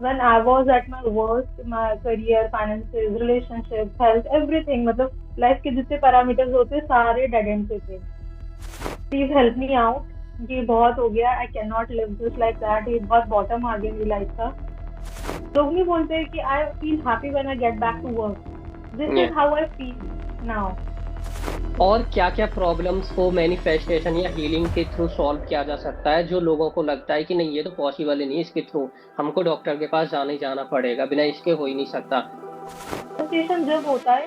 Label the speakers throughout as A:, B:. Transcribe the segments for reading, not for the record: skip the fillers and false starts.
A: when I was at my worst, my career, finances, relationships, health, everything, मतलब life के जितने parameters होते हैं सारे डेड एंड पे थे. Please help me out. ये बहुत हो गया. I can not live this like that. ये बहुत बॉटम आ गया मेरी लाइफ का. लोग नहीं बोलते हैं कि I feel happy when I get back to work. This
B: Yeah.
A: Is how I feel now.
B: और क्या क्या प्रॉब्लम्स को मैनिफेस्टेशन या हीलिंग के थ्रू सॉल्व किया जा सकता है, जो लोगों को लगता है कि नहीं ये तो पॉसिबल ही नहीं, इसके थ्रू हमको डॉक्टर के पास जाना ही जाना पड़ेगा, बिना इसके हो ही नहीं सकता।
A: सेंसेशन जब होता है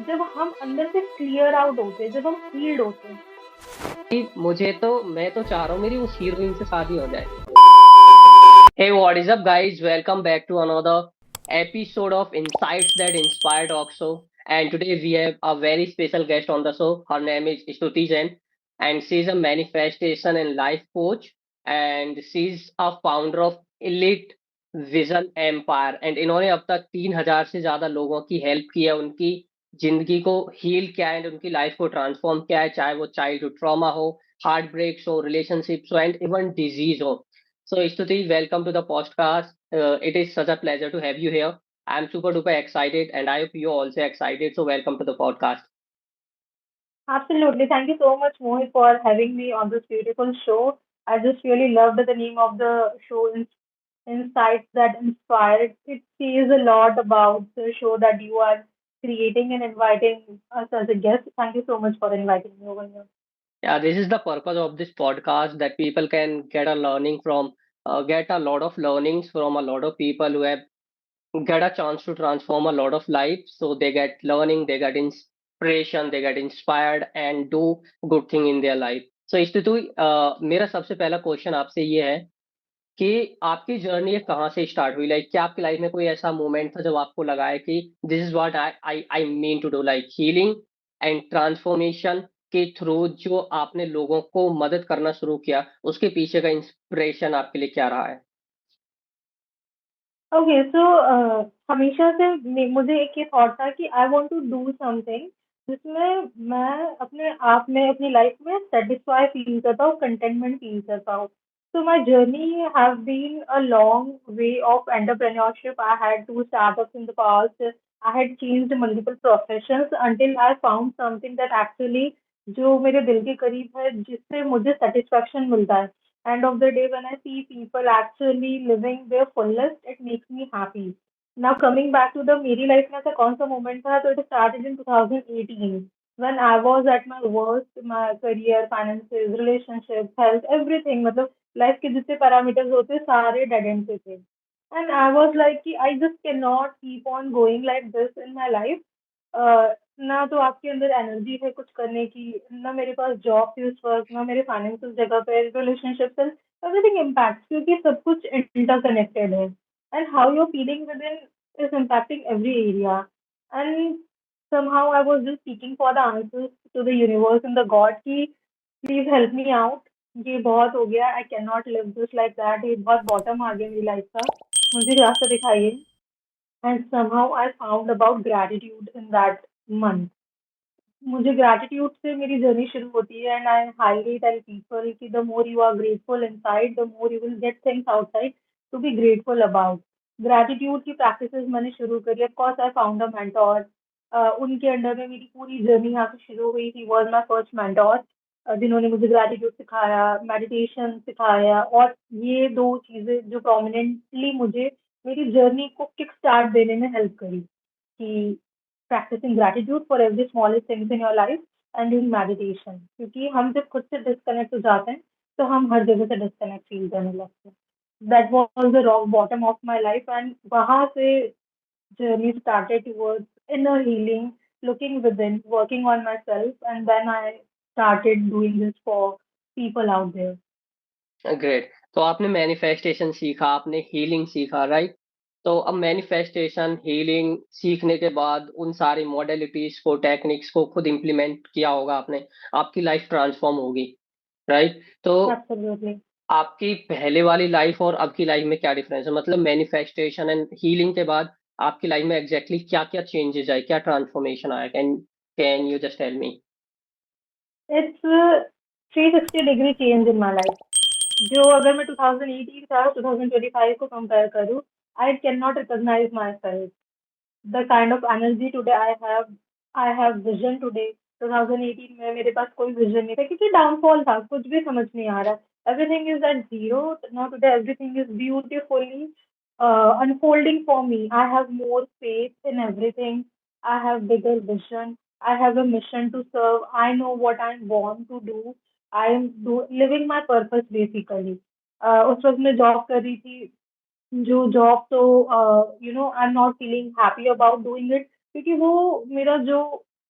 A: जब हम अंदर से क्लियर आउट होते हैं, जब हम हील्ड होते हैं.
B: कि मैं तो चाह रहा हूँ मेरी उस हीरोइन से शादी हो जाए। Hey, what is up, guys? Welcome back to another episode of Insights That Inspire Talk Show. And today we have a very special guest on the show. Her name is Stuti Jain, and she's a manifestation and life coach. And she's a founder of Elite Vision Empire. And इन्होंने अब तक 3,000 से ज्यादा लोगों की help की है, उनकी जिंदगी को हील किया है, उनकी लाइफ को ट्रांसफॉर्म किया है, चाहे वो चाइल्डहुड ट्रॉमा हो, हार्ट ब्रेक्स हो, रिलेशनशिप्स हो, एंड इवन डिजीज हो। So, Stuti, welcome to the podcast. It is such a pleasure to have you here. I'm super duper excited, and I hope you're also excited. So, welcome to the podcast.
A: Absolutely. Thank you so much, Mohit, for having me on this beautiful show. I just really loved the name of the show, Insights That Inspire. It says a lot about the show that you are creating and inviting us as a guest. Thank you so much for inviting me over here.
B: Yeah, this is the purpose of this podcast, that people can get a lot of learnings from a lot of people who have get a chance to transform a lot of lives. So they get learning, they get inspiration, they get inspired and do good thing in their life. So, Stuti, मेरा सबसे पहला question आपसे ये है कि आपकी journey कहाँ से स्टार्ट हुई, लाइक क्या आपकी लाइफ में कोई ऐसा मोमेंट था जब आपको लगा है कि this is what I mean to do, like healing and transformation के थ्रू जो आपने लोगों को मदद करना शुरू किया, उसके पीछे का इंस्पिरेशन आपके लिए क्या रहा है?
A: ओके सो हमेशा से मुझे एक ये थॉट था कि I want to do something जिसमें मैं अपने आप में अपनी लाइफ में सेटिस्फाई फील करता हूँ, कंटेंटमेंट फील करता हूँ. So my journey has been a long way of entrepreneurship. I had two startups in the past. I had changed multiple professions until I found something that actually जो मेरे दिल के करीब है, जिससे मुझे satisfaction मिलता है. End of the day, when I see people actually living their fullest, it makes me happy. Now coming back to the मेरी लाइफ में ऐसा कौन सा मोमेंट था, तो it started in 2018 when I was at my worst. My career, finances, relationships, health, everything, मतलब life के जितने पैरामीटर्स होते हैं सारे डेड एंड पे थे. एंड आई वाज लाइक कि I just can not keep on going like this in my life. ना तो आपके अंदर एनर्जी है कुछ करने की, ना मेरे पास जॉब थी उस वक्त, ना मेरे फाइनेंशियल जगह पे, रिलेशनशिप, एवरीथिंग इम्पैक्ट क्योंकि सब कुछ इंटरकनेक्टेड है. And how you feeling with in is impacting every area. And somehow I was just seeking for the answers to the universe and the God कि प्लीज हेल्प मी आउट. ये बहुत हो गया. I can not live this like that. ये बहुत bottom आ गया मेरी life का. मुझे रास्ता दिखाइए. And somehow I found about gratitude in that month. मुझे ग्रैटिट्यूड से मेरी जर्नी शुरू होती है. And I highly tell people कि the more you are grateful inside, the more you will get things outside to be grateful about. Gratitude की practices मैंने शुरू करी. Of course I found a mentor. उनके under में मेरी पूरी journey यहाँ से शुरू हुई. He was my first mentor जिन्होंने मुझे ग्रैटिट्यूड सिखाया, मेडिटेशन सिखाया. और ये दो चीजें जो प्रोमिनेंटली मुझे मेरी जर्नी को किक स्टार्ट देने में हेल्प करी कि practicing gratitude for every smallest things in your life and doing meditation. क्योंकि हम जब खुद से डिस्कनेक्ट हो जाते हैं तो हम हर जगह से डिस्कनेक्ट फील करने लगते हैं. That was the rock bottom of my life. And वहां से journey started towards inner healing, looking within, working on myself, and then I started doing this for people out there.
B: Great. तो आपने manifestation सीखा, आपने healing सीखा, right? तो अब manifestation healing सीखने के बाद उन सारी मॉडलिटीज को, टेक्निक्स को खुद इम्प्लीमेंट किया होगा आपने, आपकी लाइफ ट्रांसफॉर्म होगी, राइट? तो
A: Absolutely.
B: आपकी पहले वाली लाइफ और अब की लाइफ में क्या डिफरेंस है, मतलब मैनिफेस्टेशन एंड हीलिंग के बाद आपकी लाइफ में एग्जैक्टली क्या क्या चेंजेस आए, क्या ट्रांसफॉर्मेशन आया? Can can you just tell me?
A: It's a 360 degree change in my life. जो अगर मैं 2018 था 2025 को कंपेयर करूँ, I cannot recognize myself. The kind of energy today I have vision today. 2018 में मेरे पास कोई विजन नहीं था क्योंकि डाउनफॉल था, कुछ भी समझ नहीं आ रहा, everything is at zero. Now today everything is beautifully unfolding for me. I have more faith in everything. I have bigger vision. I have a mission to serve. I know what I'm born to do. I am living my purpose basically. उस वक्त मैं job कर रही थी, जो job तो आई am not feeling happy about doing it, क्योंकि वो मेरा जो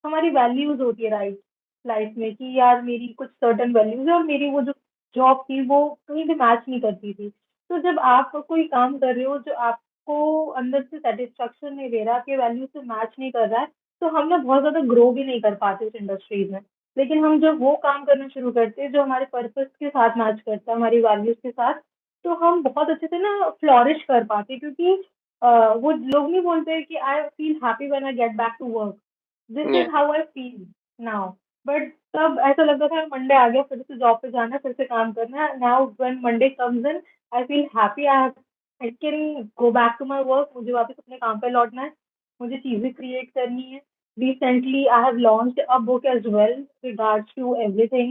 A: हमारी वैल्यूज होती है राइट लाइफ में, कि यार मेरी कुछ सर्टन वैल्यूज है और मेरी वो जो जॉब थी वो कहीं भी मैच नहीं करती थी. तो जब आप कोई काम कर रहे हो जो आपको अंदर से सेटिस्फेक्शन नहीं दे रहा, आपके वैल्यूज से मैच नहीं कर रहा है, तो हम ना बहुत ज्यादा ग्रो भी नहीं कर पाते उस इंडस्ट्रीज में. लेकिन हम जब वो काम करना शुरू करते हैं जो हमारे पर्पस के साथ मैच करता है, हमारी वैल्यूज के साथ, तो हम बहुत अच्छे से ना फ्लॉरिश कर पाते हैं, क्योंकि वो लोग नहीं बोलते हैं कि I feel happy when I get back to work. This
B: Yeah.
A: Is how I feel now. But तब ऐसा लगता था मंडे आ गया, फिर से जॉब पे जाना है, फिर से काम करना है. Now when Monday comes in, I feel happy. I can go back to my work. मुझे वापस अपने काम पे लौटना है, मुझे चीजें क्रिएट करनी है. Recently, I have launched a book as well regards to everything,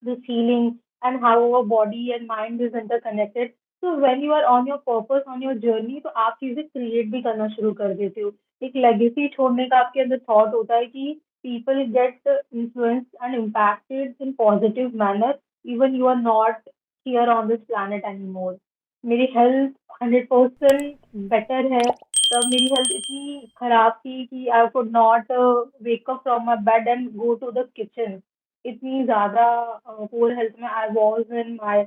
A: this healing, and how our body and mind is interconnected. So when you are on your purpose, on your journey, तो आप चीजें create भी करना शुरू कर देते हो. एक लेगेसी छोड़ने का आपके अंदर थॉट होता है कि people get influenced and impacted in positive manner even you are not here on this planet anymore. मेरी हेल्थ 100% बेटर है. तब मेरी हेल्थ इतनी खराब थी कि I could not wake up from my bed and go to the kitchen. इतनी ज़्यादा poor health में I was in. My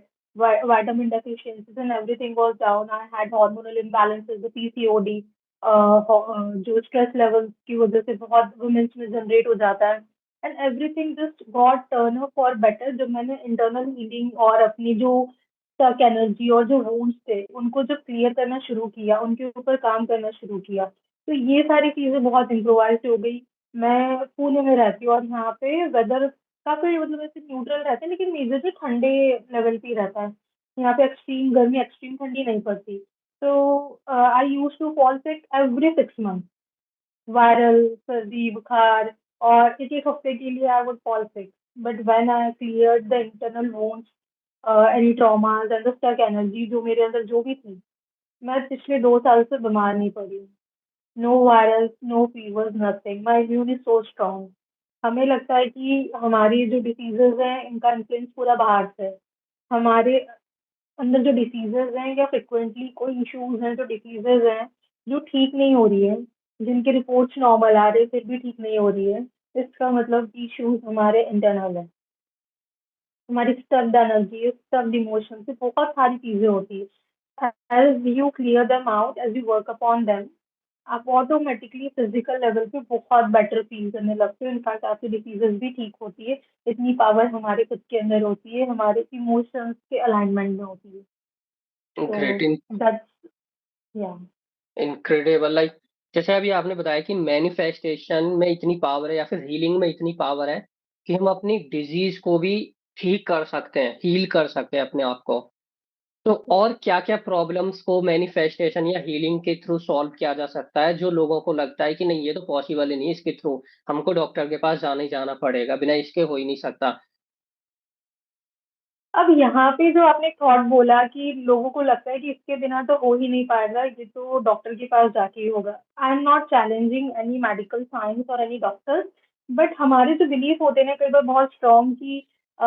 A: vitamin deficiencies and everything was down. I had hormonal imbalances, the PCOD, जो stress level की वजह से बहुत women's में generate हो जाता है. And everything just got turn up for better जब मैंने इंटरनल हीलिंग और अपनी जो स्टक एनर्जी और जो वुंड्स थे उनको जब क्लियर करना शुरू किया, उनके ऊपर काम करना शुरू किया, तो ये सारी चीजें बहुत इम्प्रोवाइज हो गई. मैं पुणे में रहती हूँ और यहाँ पे वेदर काफ़ी मतलब ऐसे न्यूट्रल रहता है, लेकिन मेजरली ठंडे लेवल पे ही रहता है. यहाँ पे एक्सट्रीम गर्मी, एक्सट्रीम ठंडी नहीं पड़ती. तो I used to fall sick every 6 month. Viral, सर्दी, बुखार, और एक-एक हफ्ते के लिए I would fall sick. But when I cleared the internal wounds, any traumas and the stuck energy जो मेरे अंदर जो भी थी, मैं पिछले 2 साल से बीमार नहीं पड़ी हूँ. No viral, no fevers, nothing. My immune is so strong. हमें लगता है कि हमारी जो डिसीजेज हैं इनका इन्फ्लुएंस पूरा बाहर से है. हमारे अंदर जो डिसीजेज हैं या फ्रिक्वेंटली कोई इश्यूज हैं, जो डिसीजेज हैं जो ठीक नहीं हो रही है, जिनके रिपोर्ट्स नॉर्मल आ रहे हैं फिर भी ठीक नहीं हो रही है, इसका मतलब इश्यूज हमारे इंटरनल है. हमारी स्टक्ड एनर्जी, स्टक्ड इमोशन से बहुत सारी चीजें होती है. As you clear them out, as you work upon them, आप ऑटोमेटिकली फिजिकल लेवल पे बहुत बेटर फील करने लगते हो. इनफैक्ट आपकी डिसीजेस भी ठीक होती है. इतनी पावर हमारे खुद के अंदर होती है, हमारे इमोशंस के अलाइनमेंट में होती है.
B: Great.
A: तो दैट्स या.
B: इनक्रेडिबल, लाइक जैसे अभी आपने बताया कि मैनिफेस्टेशन में इतनी पावर है या फिर हीलिंग में इतनी पावर है कि हम अपनी डिजीज को भी ठीक कर सकते हैं, हील कर सकते हैं अपने आप को. तो और क्या क्या प्रॉब्लम्स को मैनिफेस्टेशन या हीलिंग के थ्रू सॉल्व किया जा सकता है, जो लोगों को लगता है कि नहीं ये तो पॉसिबल ही नहीं, इसके थ्रू हमको डॉक्टर के पास जाना ही जाना पड़ेगा, बिना इसके हो ही नहीं सकता.
A: अब यहाँ पे जो आपने थॉट बोला कि लोगों को लगता है कि इसके बिना तो हो ही नहीं पाएगा, ये तो डॉक्टर के पास जाके ही होगा. आई am not challenging any medical science और एनी डॉक्टर्स, बट हमारे जो बिलीफ होते हैं ना कई बार बहुत स्ट्रॉन्ग कि अ,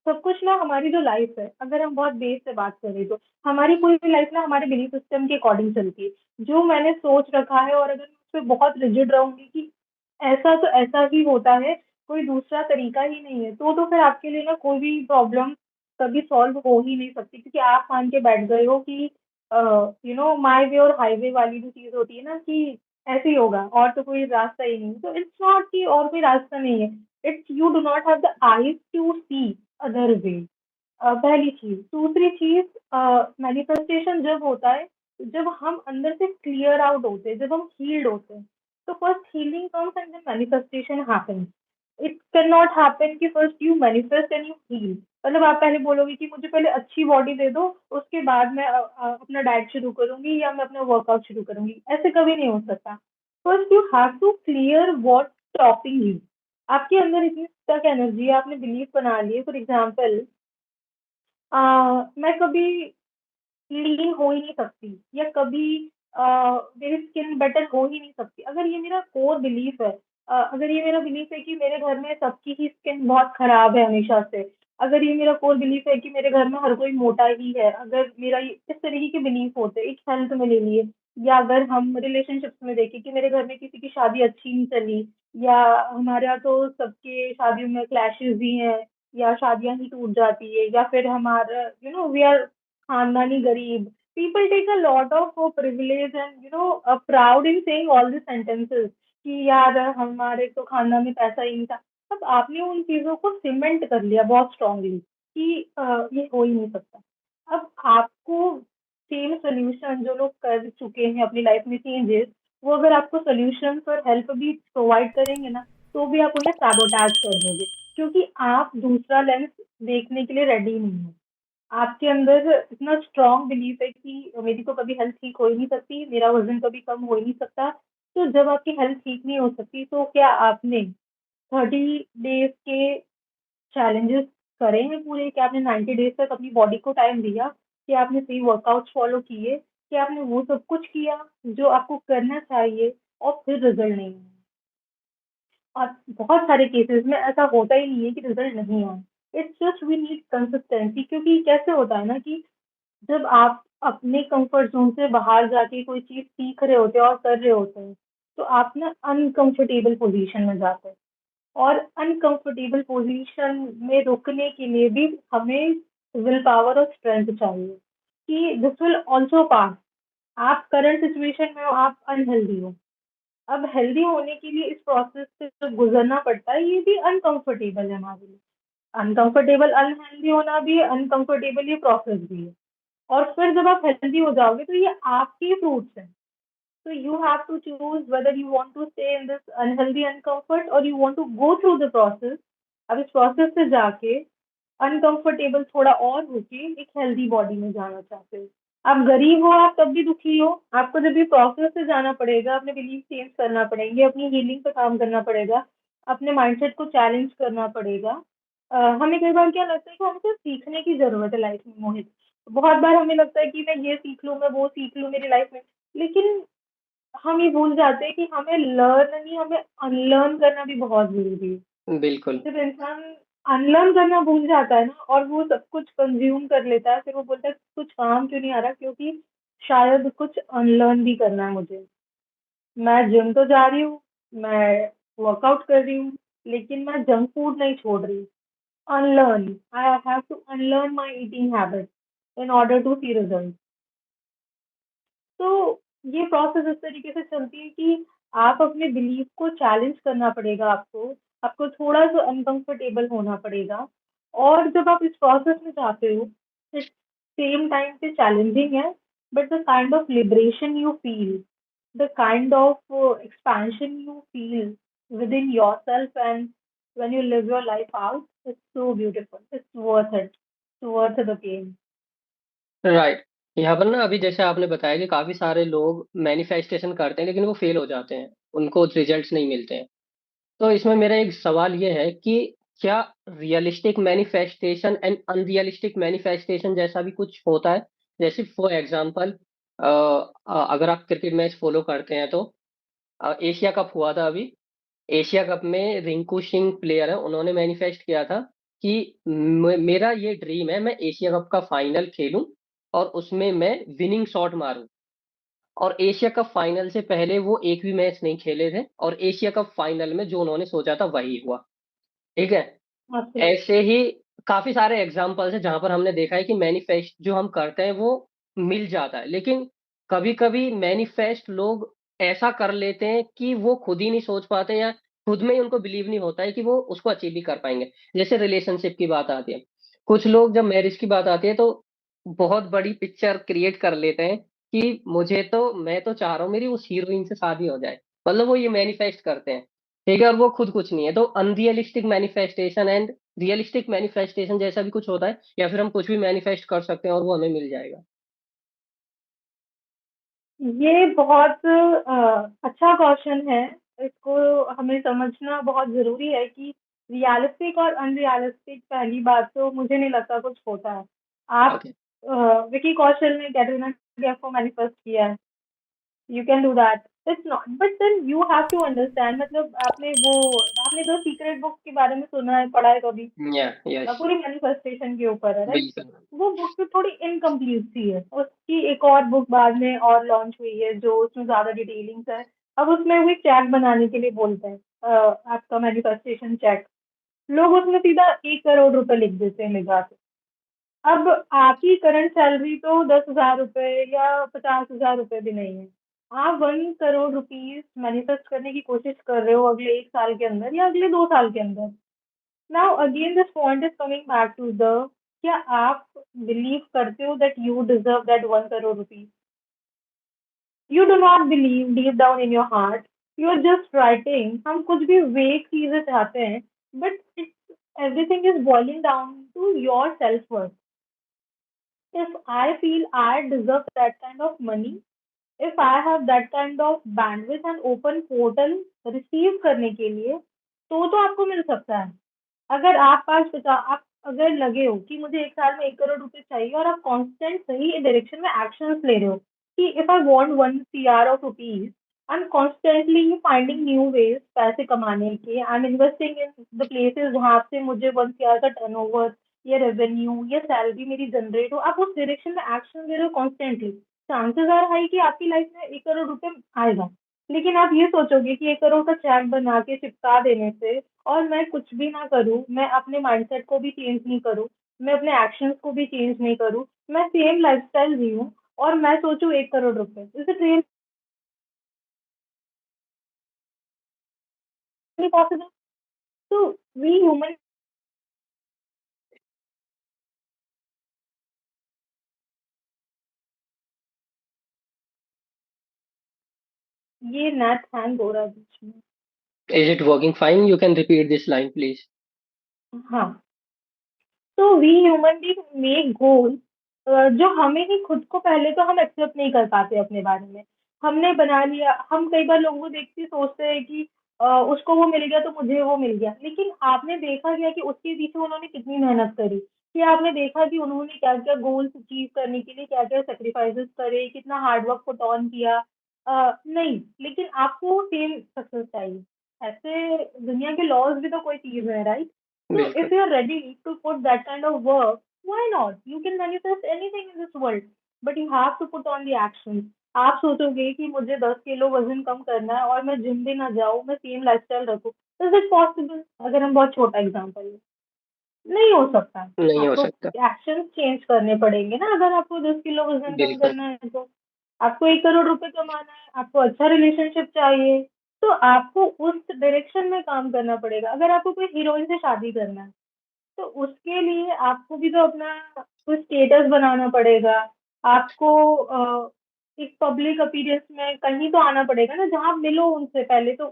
A: सब कुछ ना हमारी जो लाइफ है, अगर हम बहुत बेस से बात करें तो हमारी पूरी लाइफ ना हमारे बिलीफ सिस्टम के अकॉर्डिंग चलती है. जो मैंने सोच रखा है और अगर मैं उस पर बहुत रिजिड रहूंगी कि ऐसा तो ऐसा ही होता है, कोई दूसरा तरीका ही नहीं है, तो फिर आपके लिए ना कोई भी प्रॉब्लम कभी सॉल्व हो ही नहीं सकती, क्योंकि आप मान के बैठ गए हो कि माई वे और हाईवे वाली जो चीज होती है ना कि ऐसे ही होगा और तो कोई रास्ता ही नहीं. तो इट्स नॉट कि और कोई रास्ता नहीं है. It's you do not have the eyes to see other way. पहली चीज. दूसरी चीज, मैनिफेस्टेशन जब होता है जब हम अंदर से क्लियर आउट होते हैं, जब हम हील्ड होते हैं, तो first healing comes and then manifestation happens. It can not happen कि first you manifest and you heal. मतलब आप पहले बोलोगे कि मुझे पहले अच्छी बॉडी दे दो, उसके बाद मैं अपना डाइट शुरू करूंगी या मैं अपना वर्कआउट शुरू करूंगी, ऐसे कभी नहीं हो सकता। First you have to clear what stopping you. आपके अंदर इतनी तक एनर्जी है, आपने बिलीव बना लिए। फॉर एग्जाम्पल, मैं कभी लीन हो ही नहीं सकती, या कभी अ, मेरी स्किन बेटर हो ही नहीं सकती। अगर ये मेरा कोर बिलीफ है, अगर ये मेरा बिलीफ है कि मेरे घर में सबकी ही स्किन बहुत खराब है हमेशा से, अगर ये मेरा कोर बिलीफ है कि मेरे घर में हर कोई मोटा ही है, अगर मेरा इस तरीके के बिलीफ होते एक हेल्थ में ले लिए, या अगर हम रिलेशनशिप्स में देखें कि मेरे घर में किसी की शादी अच्छी नहीं चली, या हमारे यहाँ तो सबके शादियों में क्लैशेस ही हैं, या शादियां ही टूट जाती है, या फिर हमारा वी आर खानदानी गरीब। People take a lot of privilege and proud in saying all these sentences कि यार हमारे तो खानदान में पैसा ही नहीं था। अब आपने उन चीजों को सीमेंट कर लिया बहुत स्ट्रांगली कि ये हो ही नहीं सकता। अब आपको सेम सोल्यूशन जो लोग कर चुके हैं अपनी लाइफ में चेंजेस, वो अगर आपको सोल्यूशन और हेल्प भी प्रोवाइड करेंगे ना, तो भी आप उन्हें सैबोटाज कर दोगे, क्योंकि आप दूसरा लेंस देखने के लिए रेडी नहीं हो। आपके अंदर इतना स्ट्रॉन्ग बिलीफ है कि मेरी तो कभी हेल्थ ठीक हो ही नहीं सकती, मेरा वजन कभी कम हो ही नहीं सकता। तो जब आपकी हेल्थ ठीक नहीं हो सकती, तो क्या आपने 30 डेज के चैलेंजेस करे हैं पूरे? क्या आपने 90 डेज तक अपनी बॉडी को टाइम दिया? क्या आपने सही वर्कआउट्स फॉलो किए? क्या आपने वो सब कुछ किया जो आपको करना चाहिए और फिर रिजल्ट नहीं आया? और बहुत सारे केसेस में ऐसा होता ही नहीं है कि रिजल्ट नहीं आए। It's just we need consistency, क्योंकि कैसे होता है ना कि जब आप अपने कंफर्ट जोन से बाहर जाके कोई चीज सीख रहे होते हैं और कर रहे होते हैं, तो आप ना अनकंफर्टेबल पोजीशन में जाते हैं। और अनकंफर्टेबल पोजीशन में रुकने के लिए भी हमें विल पावर और स्ट्रेंथ चाहिए कि दिस विल ऑल्सो पास। आप करंट सिचुएशन में हो, आप अनहेल्दी हो। अब हेल्दी होने के लिए इस प्रोसेस से जो गुजरना पड़ता है, ये भी अनकंफर्टेबल है हमारे लिए। अनकंफर्टेबल अनहेल्दी होना भी है, अनकंफर्टेबल ये प्रोसेस भी है। और फिर जब आप हेल्दी हो जाओगे, तो ये आपके फ्रूट्स हैं। तो you have to choose whether you want to stay in this unhealthy uncomfort or you want to go through the process। अब इस प्रोसेस से जाके अनकंफर्टेबल थोड़ा और होके एक हेल्दी बॉडी में जाना चाहते हो। आप गरीब हो, आप तब भी दुखी हो, आपको जब भी प्रोसेस से जाना पड़ेगा, अपने बिलीफ चेंज करना पड़ेंगे, अपनी हीलिंग पे काम करना पड़ेगा, अपने माइंडसेट को चैलेंज करना पड़ेगा। हमें कई बार क्या लगता है कि हमें सिर्फ सीखने की जरूरत है लाइफ में, मोहित। बहुत बार हमें लगता है कि मैं ये सीख लूँ, मैं वो सीख लूँ मेरी लाइफ में। लेकिन हम ये भूल जाते हैं कि हमें लर्न नहीं, हमें अनलर्न करना भी बहुत ज़रूरी है।
B: बिल्कुल।
A: जब इंसान अनलर्न करना भूल जाता है ना, और वो सब कुछ कंज़्यूम कर लेता है, फिर वो बोलता है कुछ काम क्यों नहीं आ रहा, क्योंकि शायद कुछ अनलर्न भी करना है मुझे। मैं जिम तो जा रही हूँ, मैं वर्कआउट कर रही हूँ, लेकिन मैं जंक फूड नहीं छोड़ रही। Unlearn, I have to unlearn my eating habits in order to see result. तो ये प्रोसेस इस तरीके से चलती है कि आप अपने बिलीफ को चैलेंज करना पड़ेगा आपको, आपको थोड़ा-सा अनकंफर्टेबल होना पड़ेगा। और जब आप इस प्रोसेस में जाते हो, इट्स सेम टाइम पे चैलेंजिंग है, but the kind of liberation you feel, the kind of expansion you feel within yourself, and when you live your life out, it's so beautiful. It's worth it. It's worth the pain.
B: Right. यहाँ पर ना अभी जैसे आपने बताया कि काफी सारे लोग मैनिफेस्टेशन करते हैं लेकिन वो फेल हो जाते हैं, उनको रिजल्ट्स नहीं मिलते हैं। तो इसमें मेरा एक सवाल ये है कि क्या realistic manifestation and unrealistic manifestation जैसा भी कुछ होता है? जैसे फॉर एग्जांपल, अगर आप क्रिकेट मैच फॉलो करते हैं तो एशिया कप हुआ था अभी। एशिया कप में रिंकू सिंह प्लेयर है, उन्होंने मैनिफेस्ट किया था कि मेरा ये ड्रीम है मैं एशिया कप का फाइनल खेलूं और उसमें मैं विनिंग शॉट मारूं। और एशिया कप फाइनल से पहले वो एक भी मैच नहीं खेले थे, और एशिया कप फाइनल में जो उन्होंने सोचा था वही हुआ। ठीक है।
A: Absolutely.
B: ऐसे ही काफी सारे एग्जाम्पल्स हैं जहां पर हमने देखा है कि मैनिफेस्ट जो हम करते हैं वो मिल जाता है, लेकिन कभी कभी मैनिफेस्ट लोग ऐसा कर लेते हैं कि वो खुद ही नहीं सोच पाते, या खुद में ही उनको बिलीव नहीं होता है कि वो उसको अचीव भी कर पाएंगे। जैसे रिलेशनशिप की बात आती है, कुछ लोग जब मैरिज की बात आती है तो बहुत बड़ी पिक्चर क्रिएट कर लेते हैं कि मैं तो चाह रहा हूँ मेरी उस हीरोइन से शादी हो जाए। मतलब वो ये मैनिफेस्ट करते हैं। ठीक है, और वो खुद कुछ नहीं है, तो unrealistic manifestation and realistic manifestation जैसा भी कुछ होता है, या फिर हम कुछ भी मैनिफेस्ट कर सकते हैं और वो हमें मिल जाएगा।
A: ये बहुत अच्छा क्वेश्चन है। इसको हमें समझना बहुत जरूरी है कि रियलिस्टिक और अनरियलिस्टिक, पहली बात तो मुझे नहीं लगता कुछ होता है। आप
B: ओके।
A: विकी कौशल ने कैटरीना कैफ को मैनिफेस्ट किया है, you can do that, it's not, but then you have to understand, मतलब आपने तो सीक्रेट बुक के बारे में सुना है, पढ़ा है कभी?
B: या यस।
A: पूरी मैनिफेस्टेशन के ऊपर है, राइट?
B: बिल्कुल।
A: वो बुक तो थोड़ी इनकम्प्लीट सी है, उसकी एक और बुक बाद में और लॉन्च हुई है जो उसमें ज्यादा डिटेलिंग्स है। अब उसमें वो एक चैट बनाने के लिए बोलते हैं, आपका मैनिफेस्टेशन चैट। लोग उसमें सीधा 1 करोड़ रुपए लिख देते हैं निगाह से। अब आपकी करंट सैलरी तो 10,000 रुपए या 50,000 रुपए भी नहीं है। आप 1 करोड़ रुपीज मैनिफेस्ट करने की कोशिश कर रहे हो अगले 1 साल के अंदर या अगले 2 साल के अंदर। Now again this point is coming back to the, क्या आप बिलीव करते हो that you deserve that 1 crore rupees? You do not believe deep down in your heart. You are just writing. हम कुछ भी वेग चीजें चाहते हैं, but everything is boiling down to your self worth. If I feel I deserve that kind of money, if I have that kind of bandwidth and open portal receive करने के लिए, तो आपको मिल सकता है। अगर आप पास बचा आप अगर लगे हो कि मुझे 1 साल में 1 करोड़ रुपए चाहिए और आप कांस्टेंट सही डायरेक्शन में एक्शंस ले रहे हो कि if I want 1 CR of rupees, I am constantly finding new ways पैसे कमाने के, I am investing in the places जहाँ से मुझे 1 CR का टर्नओवर या रेवेन्यू या सैलरी मेरी जनरेट हो, आप उस डायरेक्शन में एक्शन ले रहे हो कॉन्स्टेंटली, चांसेस आर हाई कि आपकी लाइफ में 1 करोड़ रुपए आएगा। लेकिन आप ये सोचोगे कि 1 करोड़ का चेक बना के चिपका देने से और मैं कुछ भी ना करूँ, मैं अपने माइंडसेट को भी चेंज नहीं करूँ, मैं अपने एक्शंस को भी चेंज नहीं करूँ, मैं सेम लाइफस्टाइल जीऊँ और मैं सोचूं 1 करोड़ रुपए, इज इट रियली पॉसिबल? तो वी ह्यूमन, ये नेट हैंग हो रहा है बीच में।
B: Is it working fine? You can repeat this line please.
A: हाँ, तो वी ह्यूमन भी मेक गोल जो हमें ही खुद को पहले तो हम एक्सेप्ट नहीं कर पाते अपने बारे में। हमने बना लिया, हम कई बार लोगों को देख के सोचते हैं कि उसको वो मिल गया तो मुझे वो मिल गया, लेकिन आपने देखा क्या कि उसके पीछे उन्होंने कितनी मेहनत करी? कि आपने देखा कि उन्होंने क्या क्या गोल्स अचीव करने के लिए क्या क्या सेक्रीफाइसेस करे, कितना हार्ड वर्क पुट ऑन किया? नहीं, लेकिन आपको सेम सक्सेस चाहिए। ऐसे दुनिया के लॉज भी तो कोई चीज है, राइट? So if
B: बिल्कुल।
A: you are ready to put that kind of work, why not? You can manifest anything in this world, but you have to put on the action. आप सोचोगे कि मुझे 10 किलो वजन कम करना है और मैं जिम भी ना जाऊँ, मैं सेम लाइफस्टाइल रखूँ, इज इट पॉसिबल? अगर हम बहुत छोटा एग्जांपल लें, नहीं हो सकता।
B: नहीं हो
A: आपको
B: सकता।
A: एक्शन चेंज करने पड़ेंगे ना, अगर आपको 10 किलो वजन कम
B: बिल्कुल।
A: करना है तो। आपको 1 करोड़ रुपए कमाना है, आपको अच्छा रिलेशनशिप चाहिए, तो आपको उस डायरेक्शन में काम करना पड़ेगा। अगर आपको कोई हीरोइन से शादी करना है, तो उसके लिए आपको भी तो अपना कुछ स्टेटस बनाना पड़ेगा। आपको एक पब्लिक अपीयरेंस में कहीं तो आना पड़ेगा ना, जहाँ आप मिलो उनसे पहले तो।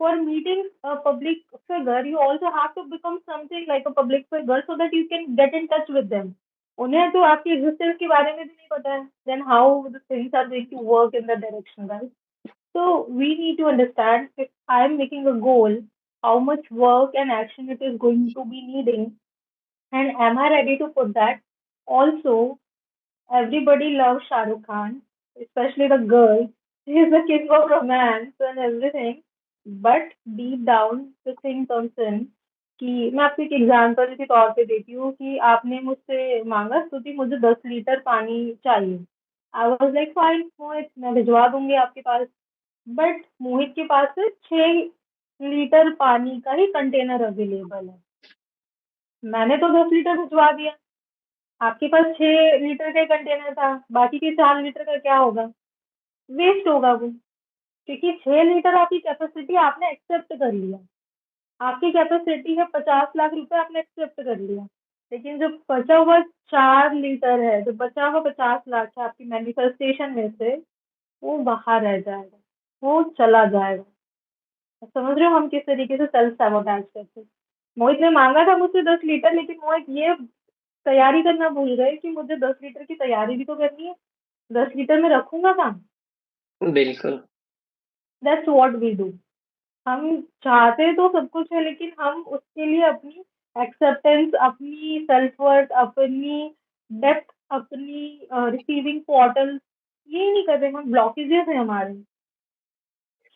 A: For meeting a public figure you also have to become something like a public figure so that you can get in touch with them. उन्हें तो आपकी एग्जिस्टेंस के बारे में भी नहीं पता है, then how the things are going to work in that direction, right? So we need to understand, if I am making a goal, how much work and action it is going to be needing, and am I ready to put that? Also, everybody loves Shah Rukh Khan, especially the girls. He is the king of romance and everything. But deep down, the thing comes in कि मैं आपको एक example के तौर पे देती हूँ कि आपने मुझसे मांगा स्तुति, मुझे 10 लीटर पानी चाहिए। आई वॉज लाइक फाइन मोहित, मैं भिजवा दूंगी आपके पास। बट मोहित के पास से 6 लीटर पानी का ही कंटेनर अवेलेबल है। मैंने तो 10 लीटर भिजवा दिया, आपके पास 6 लीटर का कंटेनर था, बाकी के 4 लीटर का क्या होगा? वेस्ट होगा वो, क्योंकि 6 लीटर आपकी कैपेसिटी आपने एक्सेप्ट कर लिया। आपकी कैपेसिटी है 50 लाख रुपए, आपने एक्सेप्ट कर लिया। लेकिन जो बचा हुआ 4 लीटर है, जो बचा हुआ 50 लाख है आपकी मैनिफेस्टेशन में से, वो बाहर रह जाएगा, वो चला जाएगा। समझ रहे हो हम किस तरीके से सेल्फ सैबोटेज करते हैं। मोहित ने मांगा था मुझसे 10 लीटर, लेकिन मोहित ये तैयारी करना भूल गए कि मुझे 10 लीटर की तैयारी भी तो करनी है। 10 लीटर में रखूंगा कहाँ?
B: बिल्कुल।
A: That's what we do. हम चाहते तो सब कुछ है, लेकिन हम उसके लिए अपनी एक्सेप्टेंस, अपनी सेल्फ वर्थ, अपनी डेप्थ, अपनी रिसीविंग पोर्टल ये नहीं कर रहे। हम ब्लॉकेजेस है हमारे।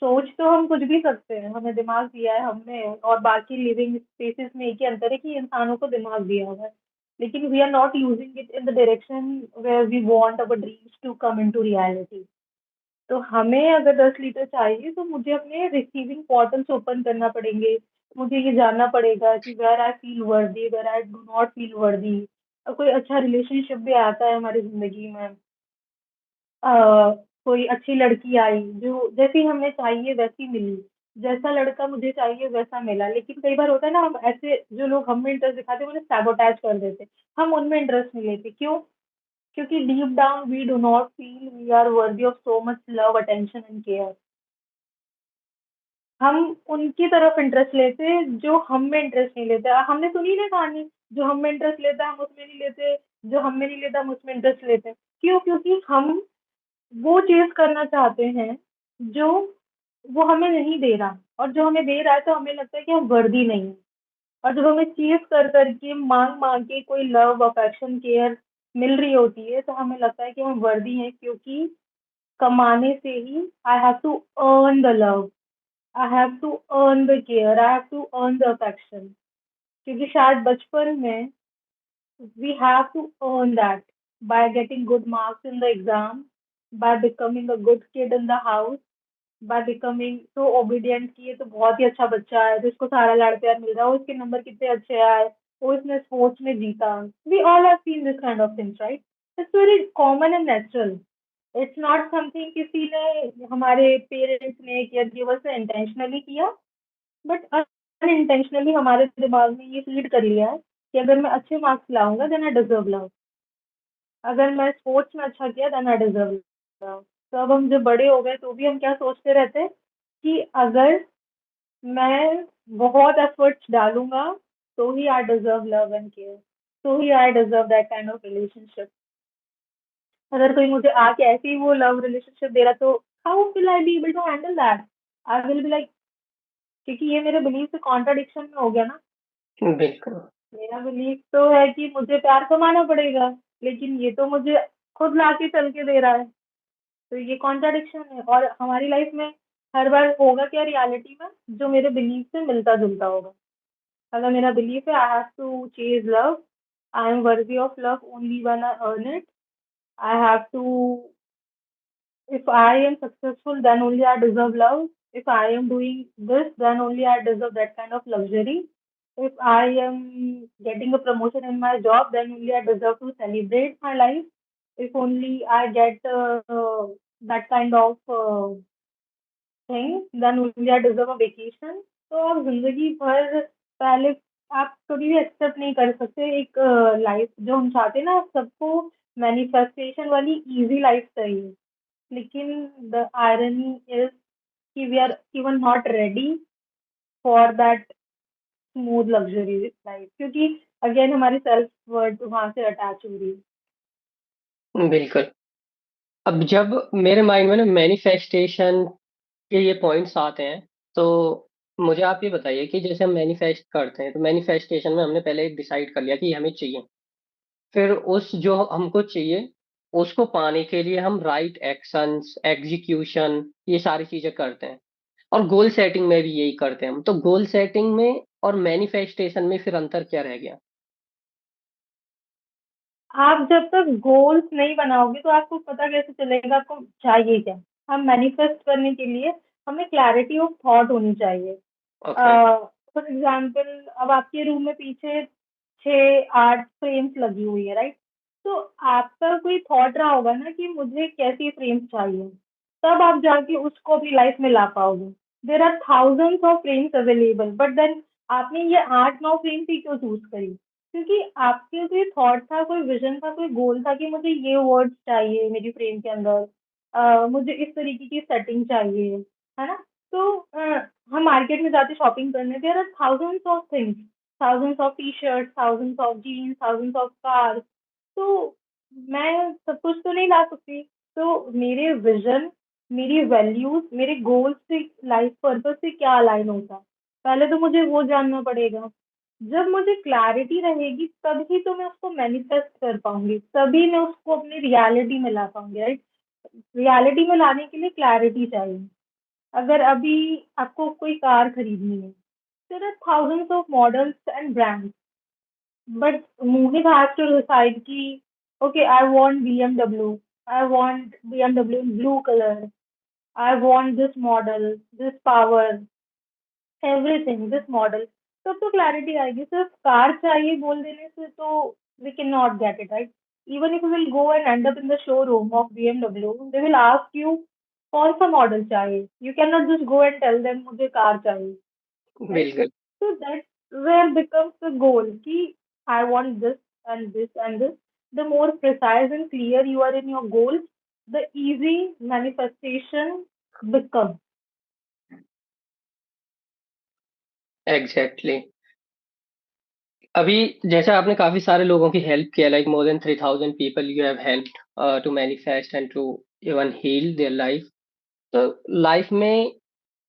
A: सोच तो हम कुछ भी सकते हैं, हमें दिमाग दिया है हमने, और बाकी लिविंग स्पेसेस में एक ही अंतर है कि इंसानों को दिमाग दिया हुआ है, लेकिन we are not using it in the direction where we want our dreams to come into reality. तो हमें अगर 10 लीटर चाहिए तो मुझे अपने रिसीविंग पोर्टल्स ओपन करना पड़ेंगे। मुझे ये जानना पड़ेगा कि where I feel worthy, where I do not feel worthy. और कोई अच्छा रिलेशनशिप भी आता है हमारी जिंदगी में, अ, कोई अच्छी लड़की आई जो जैसी हमें चाहिए वैसी मिली, जैसा लड़का मुझे चाहिए वैसा मिला, लेकिन कई बार होता है ना, हम ऐसे जो लोग हम में इंटरेस्ट दिखाते हैं उन्हें सैबोटेज कर देते। हम उनमें इंटरेस्ट नहीं लेते, क्यों? क्योंकि deep down we do not feel we are worthy of so much love, attention and care. हम उनकी तरफ इंटरेस्ट लेते हैं जो हम में इंटरेस्ट नहीं लेते। हमने सुनी ना कहानी, जो हम में इंटरेस्ट लेता है हम उसमें नहीं लेते, जो हम में नहीं लेता हम उसमें इंटरेस्ट लेते हैं। क्यों? क्योंकि हम वो चीज करना चाहते हैं जो वो हमें नहीं दे रहा, और जो हमें दे रहा है तो हमें लगता है कि हम वर्दी नहीं है। और जब हमें चीज कर करके मांग मांग के कोई लव, अफेक्शन, केयर मिल रही होती है तो हमें लगता है कि हम वर्दी हैं, क्योंकि कमाने से ही I have to earn the love, I have to earn the care, I have to earn the affection. क्योंकि शायद बचपन में we have to earn that by getting good marks in the exam, by becoming a good kid in the house, by becoming so obedient कि ये तो बहुत ही अच्छा बच्चा है जिसको सारा लाड़ प्यार मिल रहा है, उसके नंबर कितने अच्छे आए, वो इसने स्पोर्ट्स में जीता। We all have seen this kind of things, right? It's very common and natural. It's not something किसी ने, हमारे पेरेंट्स ने, केयर गिवर्स ने इंटेंशनली किया, बट अनइंटेंशनली हमारे दिमाग में ये फीड कर लिया है कि अगर मैं अच्छे मार्क्स लाऊंगा देन आई डिजर्व लव, अगर मैं स्पोर्ट्स में अच्छा किया देन आई डिजर्व लव। तो अब हम जब बड़े हो गए तो भी हम क्या सोचते रहते हैं कि अगर मैं बहुत एफर्ट्स डालूंगा तो ही I deserve love and care, तो ही I deserve that kind of relationship. अगर कोई मुझे आके ऐसे ही वो लव रिलेशनशिप दे रहा तो how will I be able to handle that? I will be like, क्योंकि ये मेरे बिलीफ से कॉन्ट्राडिक्शन में हो गया ना।
B: बिल्कुल।
A: मेरा बिलीफ तो है कि मुझे प्यार कमाना पड़ेगा, लेकिन ये तो मुझे खुद लाके चल के दे रहा है। तो ये कॉन्ट्राडिक्शन है, और हमारी लाइफ में हर बार होगा क्या रियलिटी में, जो मेरे बिलीफ से मिलता जुलता होगा। अगर मेरा बिलीफ है I have to chase love, I am worthy of love only when I earn it, I have to, if I am successful then only I deserve love, if I am doing this then only I deserve that kind of luxury, if I am getting a promotion in my job then only I deserve to celebrate my life, if only I get that kind of thing then only I deserve a vacation। तो आप जिंदगी भर पहले, आप कभी भी accept नहीं कर सकते एक लाइफ जो हम चाहते हैं ना, सबको मैनिफेस्टेशन वाली इजी लाइफ चाहिए, लेकिन द आयरनी इज कि we are even not ready for that smooth luxury life, क्योंकि अगेन हमारी सेल्फ वर्थ वहां से अटैच हो रही है।
B: बिल्कुल। अब जब मेरे माइंड में ना मैनिफेस्टेशन के ये पॉइंट्स आते हैं, तो मुझे आप ये बताइए कि जैसे हम मैनिफेस्ट करते हैं तो मैनिफेस्टेशन में हमने पहले डिसाइड कर लिया कि ये हमें चाहिए। फिर उस जो हमको चाहिए उसको पाने के लिए हम राइट एक्शंस, एग्जीक्यूशन, ये सारी चीजें करते हैं। और गोल सेटिंग में भी यही करते हैं हम। तो गोल सेटिंग में और मैनिफेस्टेशन में फिर अंतर क्या रह गया?
A: आप जब तक गोल्स नहीं बनाओगे तो आपको पता कैसे चलेगा आपको चाहिए क्या? हम मैनिफेस्ट करने के लिए हमें क्लैरिटी ऑफ थॉट होनी चाहिए।
B: ओके।
A: फॉर एग्जाम्पल, अब आपके रूम में पीछे 6-8 फ्रेम्स लगी हुई है, राइट? तो आपका कोई थॉट रहा होगा ना कि मुझे कैसी फ्रेम्स चाहिए, तब आप जाके उसको अपनी लाइफ में ला पाओगे। There are thousands of frames available, but then आपने ये 8-9 फ्रेम्स ही क्यों चूज करी? क्योंकि आपके कोई थॉट था, कोई विजन था, कोई गोल था कि मुझे ये वर्ड्स चाहिए मेरी फ्रेम के अंदर, मुझे इस तरीके की सेटिंग चाहिए, है ना? तो हम मार्केट में जाते शॉपिंग करने, there are thousands of things, thousands of t-shirts, thousands of jeans, thousands of cars. तो मैं सब कुछ तो नहीं ला सकती। तो मेरे विज़न, मेरी वैल्यूज़, मेरे गोल्स से, लाइफ पर्पस से क्या अलाइन होता है, पहले तो मुझे वो जानना पड़ेगा। जब मुझे क्लैरिटी रहेगी तभी तो मैं उसको मैनिफेस्ट कर पाऊँगी, तभी मैं उसको अपनी रियलिटी में ला पाऊँगी, राइट? रियलिटी में लाने के लिए क्लैरिटी चाहिए। अगर अभी आपको कोई कार खरीदनी है, there are thousands of models and brands, but Mohit has to decide कि okay, I want BMW, I want BMW in blue color, I want this model, this power, everything, this model. तब तो clarity आएगी। सिर्फ car चाहिए बोल देने से तो we cannot get it, right? Even if you will go and end up in the showroom of BMW, they will ask you कौन सा मॉडल चाहिए। You cannot just go and tell them मुझे car चाहिए, right?
B: बिल्कुल।
A: So that's where becomes the goal कि I want this and this and this. The more precise and clear you are in your goals, the easy manifestation becomes.
B: Exactly. अभी जैसा आपने काफी सारे लोगों की हेल्प किया, like more than 3000 people you have helped to manifest and to even heal their life. तो life में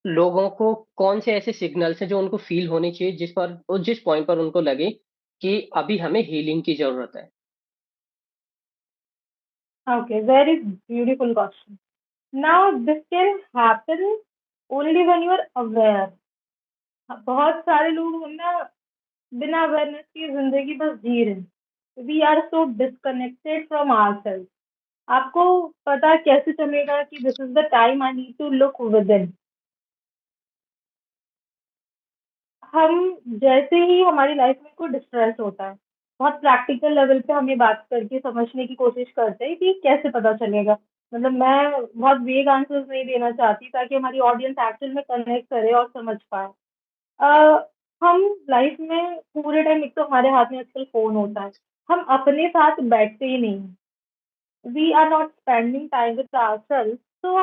B: लोगों को कौन से ऐसे सिग्नल्स हैं जो उनको फील होनी चाहिए, जिस पॉइंट पर उनको लगे कि अभी हमें हीलिंग की जरूरत है?
A: Okay, very beautiful question. Now this can happen only when you are aware. बहुत सारे लोग हम ना बिना अवेयरनेस की जिंदगी बस जी रहे हैं। We are so disconnected from ourself. आपको पता कैसे चलेगा कि this is the time I need to look within? हम जैसे ही हमारी लाइफ में कोई डिस्ट्रेस होता है, बहुत प्रैक्टिकल लेवल पे हम ये बात करके समझने की कोशिश करते हैं कि कैसे पता चलेगा। मतलब मैं बहुत वेग आंसर्स नहीं देना चाहती ताकि हमारी ऑडियंस एक्चुअल में कनेक्ट करे और समझ पाए। हम लाइफ में पूरे टाइम, एक तो हमारे हाथ में आजकल फ़ोन होता है, हम अपने साथ बैठते ही नहीं हैं। We are not spending time with ourselves, तो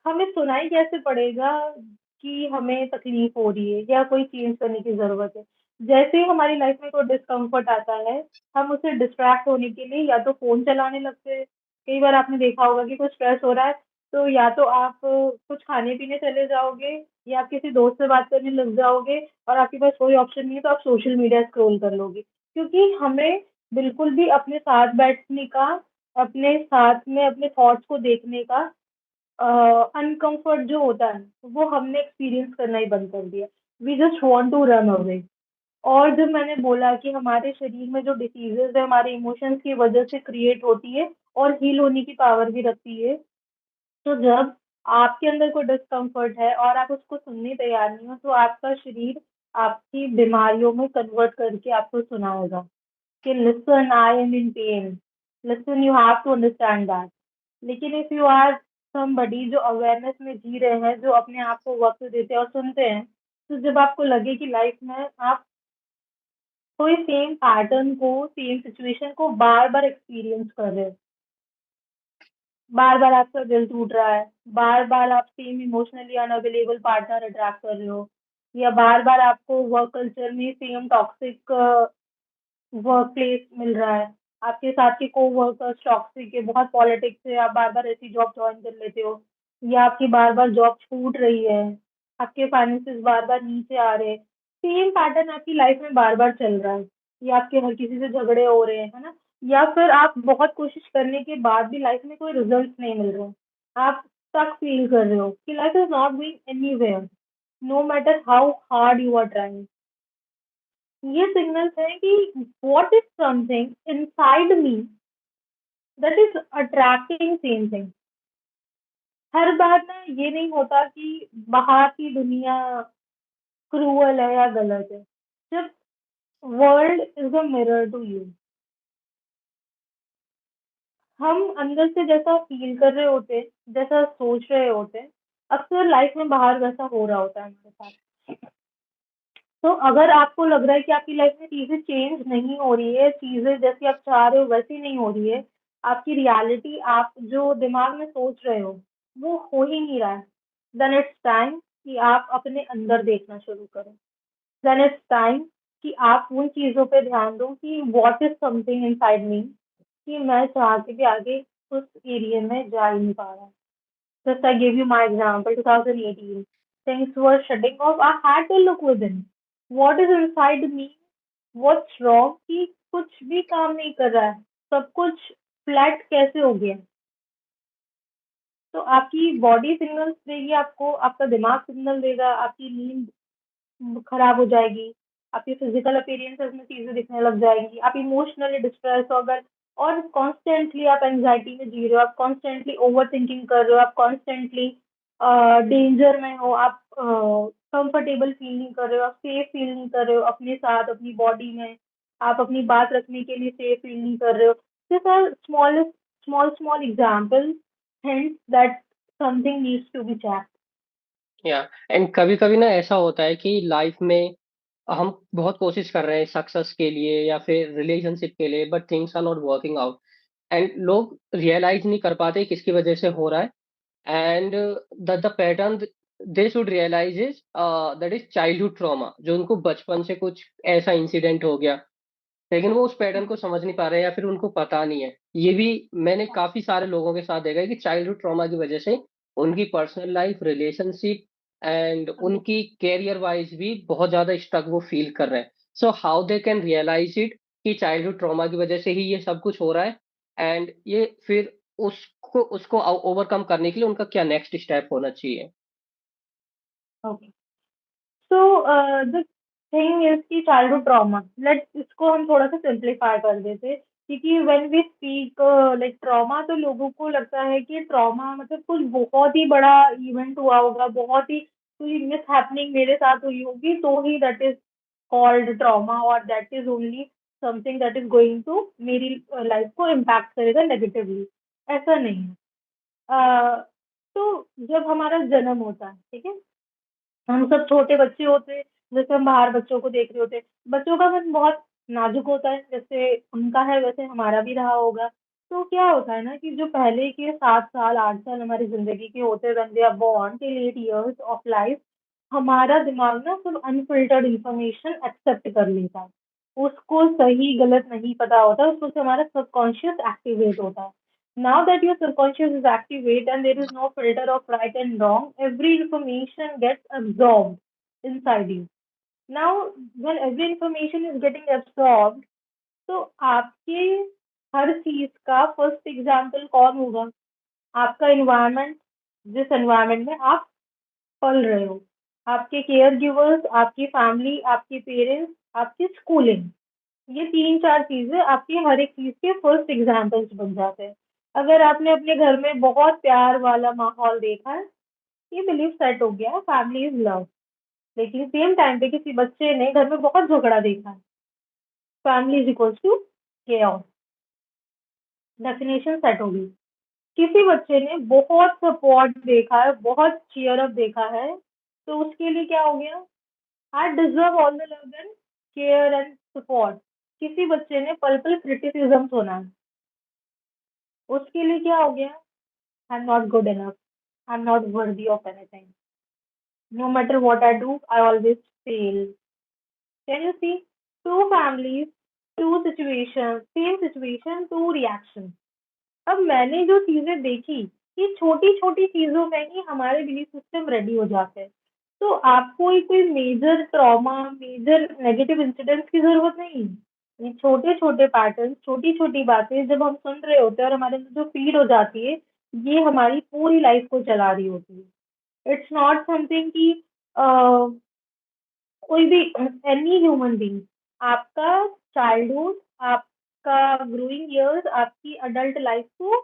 A: हमें सुनाई कैसे पड़ेगा कि हमें तकलीफ हो रही है या कोई चेंज करने की ज़रूरत है। जैसे ही हमारी लाइफ में कोई डिस्कम्फर्ट आता है, हम उससे डिस्ट्रैक्ट होने के लिए या तो फ़ोन चलाने लगते हैं। कई बार आपने देखा होगा कि कुछ स्ट्रेस हो रहा है, तो या तो आप कुछ खाने-पीने चले जाओगे या आप किसी दोस्त से बात करने लग जाओगे और आपके पास कोई ऑप्शन नहीं है, तो आप सोशल मीडिया स्क्रॉल कर लोगे। क्योंकि हमें बिल्कुल भी अपने साथ बैठने का, अपने साथ में अपने थॉट्स को देखने का अनकम्फर्ट जो होता है, वो हमने एक्सपीरियंस करना ही बंद कर दिया। We just want to run away. और जब मैंने बोला कि हमारे शरीर में जो डिसीज़ेज़ है, हमारे इमोशंस की वजह से क्रिएट होती है और हील होने की पावर भी रखती है। तो जब आपके अंदर कोई डिस्कम्फर्ट है और आप उसको सुनने तैयार नहीं हो, तो आपका शरीर आपकी बीमारियों में कन्वर्ट करके आपको सुनाएगा कि listen I am in pain, listen you have to understand that. लेकिन इफ यू आर समबडी जो अवेयरनेस में जी रहे हैं, जो अपने आप को वक्त देते हैं और सुनते हैं, तो जब आपको लगे कि लाइफ में आप कोई सेम पैटर्न को, सेम सिचुएशन को बार बार एक्सपीरियंस कर रहे हो, बार बार आपका दिल टूट रहा है, बार बार आप same emotionally unavailable partner attract कर रहे हो, या बार बार आपको वर्क कल्चर में सेम टॉक्सिक वर्क प्लेस मिल रहा है, आपके साथ के कोवर्कर्स टॉक्सिक है, बहुत पॉलिटिक्स है, आप बार-बार ऐसी जॉब जॉइन कर लेते हो, या आपकी बार-बार जॉब छूट रही है, आपके फाइनेंसेस बार-बार नीचे आ रहे हैं, सेम पैटर्न आपकी लाइफ में बार-बार चल रहा है, या आपके हर किसी से झगड़े हो रहे हैं, है ना? या फिर आप बहुत कोशिश करने के बाद भी लाइफ में कोई रिजल्ट नहीं मिल रहे हैं। आप स्टक फील कर रहे हो कि life is not going anywhere, no matter how hard you are trying. ये सिग्नल्स हैं कि what is something inside me that is attracting same thing. हर बार ना ये नहीं होता कि बाहर की दुनिया क्रूअल है या गलत है। जब world is a mirror to you, हम अंदर से जैसा फील कर रहे होते हैं, जैसा सोच रहे होते हैं, अक्सर लाइफ में बाहर वैसा हो रहा होता है हमारे साथ। तो अगर आपको लग रहा है कि आपकी लाइफ में चीज़ें चेंज नहीं हो रही है, चीज़ें जैसी आप चाह रहे हो वैसी नहीं हो रही है, आपकी रियलिटी आप जो दिमाग में सोच रहे हो, वो हो ही नहीं रहा है। देन इट्स टाइम कि आप अपने अंदर देखना शुरू करें। देन इट्स टाइम कि आप उन चीज़ों पे ध्यान दो कि व्हाट इज़ समथिंग इनसाइड मी, कि मैं चाह के भी आगे उस एरिया में जा ही नहीं पा रहा। Just I give you my example, 2018 things were shutting off, I had to look within, what is inside me, what's wrong, कि कुछ भी काम नहीं कर रहा है, सब कुछ फ्लैट कैसे हो गया। तो आपकी बॉडी सिग्नल्स देगी आपको, आपका दिमाग सिग्नल देगा, आपकी नींद खराब हो जाएगी, आपकी फिजिकल अपीयरेंसेस में चीजें दिखने लग जाएंगी, आप इमोशनली डिस्ट्रेस हो अगर, और कॉन्स्टेंटली आप एंजाइटी में जी रहे हो, आप कॉन्स्टेंटली ओवर थिंकिंग कर रहे हो, आप कॉन्स्टेंटली डेंजर में हो, आप कंफर्टेबल फील नहीं कर रहे हो, आप सेफ फील नहीं कर रहे हो अपने साथ, अपनी बॉडी में, आप अपनी बात रखने के लिए सेफ फील नहीं कर रहे हो। This are small examples, hints that something needs to be checked.
B: या एंड कभी कभी ना ऐसा होता है कि लाइफ में हम बहुत कोशिश कर रहे हैं सक्सेस के लिए या फिर रिलेशनशिप के लिए, but things are not working out, and लोग रियलाइज नहीं कर पाते किसकी वजह से हो रहा है। And the pattern they should realize is that is childhood trauma, जो उनको बचपन से कुछ ऐसा इंसिडेंट हो गया, लेकिन वो उस पैटर्न को समझ नहीं पा रहे हैं या फिर उनको पता नहीं है। ये भी मैंने काफी सारे लोगों के साथ देखा है कि चाइल्डहुड ट्रॉमा की वजह से उनकी पर्सनल लाइफ, रिलेशनशिप एंड उनकी कैरियर वाइज भी बहुत ज्यादा स्ट्रक वो फील कर रहे हैं। So how they can realize it कि चाइल्डहुड ट्रॉमा की वजह से ही ये सब कुछ हो रहा है, एंड ये फिर उसको उसको ओवरकम करने के लिए उनका क्या नेक्स्ट स्टेप होना चाहिए।
A: Okay. So the thing is कि चाइल्डहुड ट्रॉमा, लेट इसको हम थोड़ा सा सिंप्लीफाई कर देते, क्योंकि when we speak like trauma, तो लोगों को लगता है कि ट्रॉमा मतलब कुछ बहुत ही बड़ा इवेंट हुआ होगा, बहुत ही कोई मिस हैपनिंग मेरे साथ हुई होगी, तो ही दैट इज कॉल्ड ट्रॉमा, और that is only something that is going to मेरी लाइफ को इम्पैक्ट करेगा नेगेटिवली। ऐसा नहीं है। तो जब हमारा जन्म होता है, ठीक है, हम सब छोटे बच्चे होते हैं, जैसे हम बाहर बच्चों को देख रहे होते हैं, बच्चों का मन बहुत नाजुक होता है, जैसे उनका है वैसे हमारा भी रहा होगा। तो क्या होता है ना कि जो पहले के 7 साल 8 साल हमारी जिंदगी के होते हैं, when we are born till 8 years of life, हमारा दिमाग ना सब अनफिल्टर्ड इंफॉर्मेशन एक्सेप्ट कर लेता है। उसको सही गलत नहीं पता होता, उसको से हमारा सबकॉन्शियस एक्टिवेट होता है। Now that your subconscious is activate and there is no filter of right and wrong, every information gets absorbed inside you. Now, when every information is getting absorbed, तो आपके हर चीज का फर्स्ट एग्जाम्पल कौन होगा? आपका environment, जिस environment में आप पल रहे हो, आपके केयर गिवर्स, आपकी फैमिली, आपके पेरेंट्स, आपकी स्कूलिंग, ये 3-4 चीज़ें आपकी हर एक चीज़ के फर्स्ट एग्जाम्पल्स बन जाते हैं। अगर आपने अपने घर में बहुत प्यार वाला माहौल देखा है, ये बिलीव सेट हो गया, फैमिली इज लव। लेकिन सेम टाइम पे किसी बच्चे ने घर में बहुत झगड़ा देखा है, family is equals to chaos, definition set हो गई। किसी बच्चे ने बहुत सपोर्ट देखा है, बहुत चीयर अप देखा है, तो उसके लिए क्या हो गया? I deserve all the love and care and support. किसी बच्चे ने पल पल क्रिटिसिज्म सुना है, उसके लिए क्या हो गया? I am not good enough, I am not worthy of anything, no matter what I do I always fail. Can you see? Two families, two situation, same situation, two reaction. अब मैंने जो चीजें देखी, ये छोटी छोटी चीजों में ही हमारे बिलीफ सिस्टम रेडी हो जाते हैं। तो आपको कोई major trauma, major negative incidents की जरूरत नहीं है। ये छोटे छोटे पैटर्न, छोटी छोटी बातें जब हम सुन रहे होते हैं और हमारे अंदर जो फीड हो जाती है, ये हमारी पूरी लाइफ को चला रही होती है। इट्स नॉट समथिंग कि कोई भी एनी ह्यूमन बीइंग, आपका चाइल्डहुड, आपका ग्रोइंग इयर्स, आपकी अडल्ट लाइफ को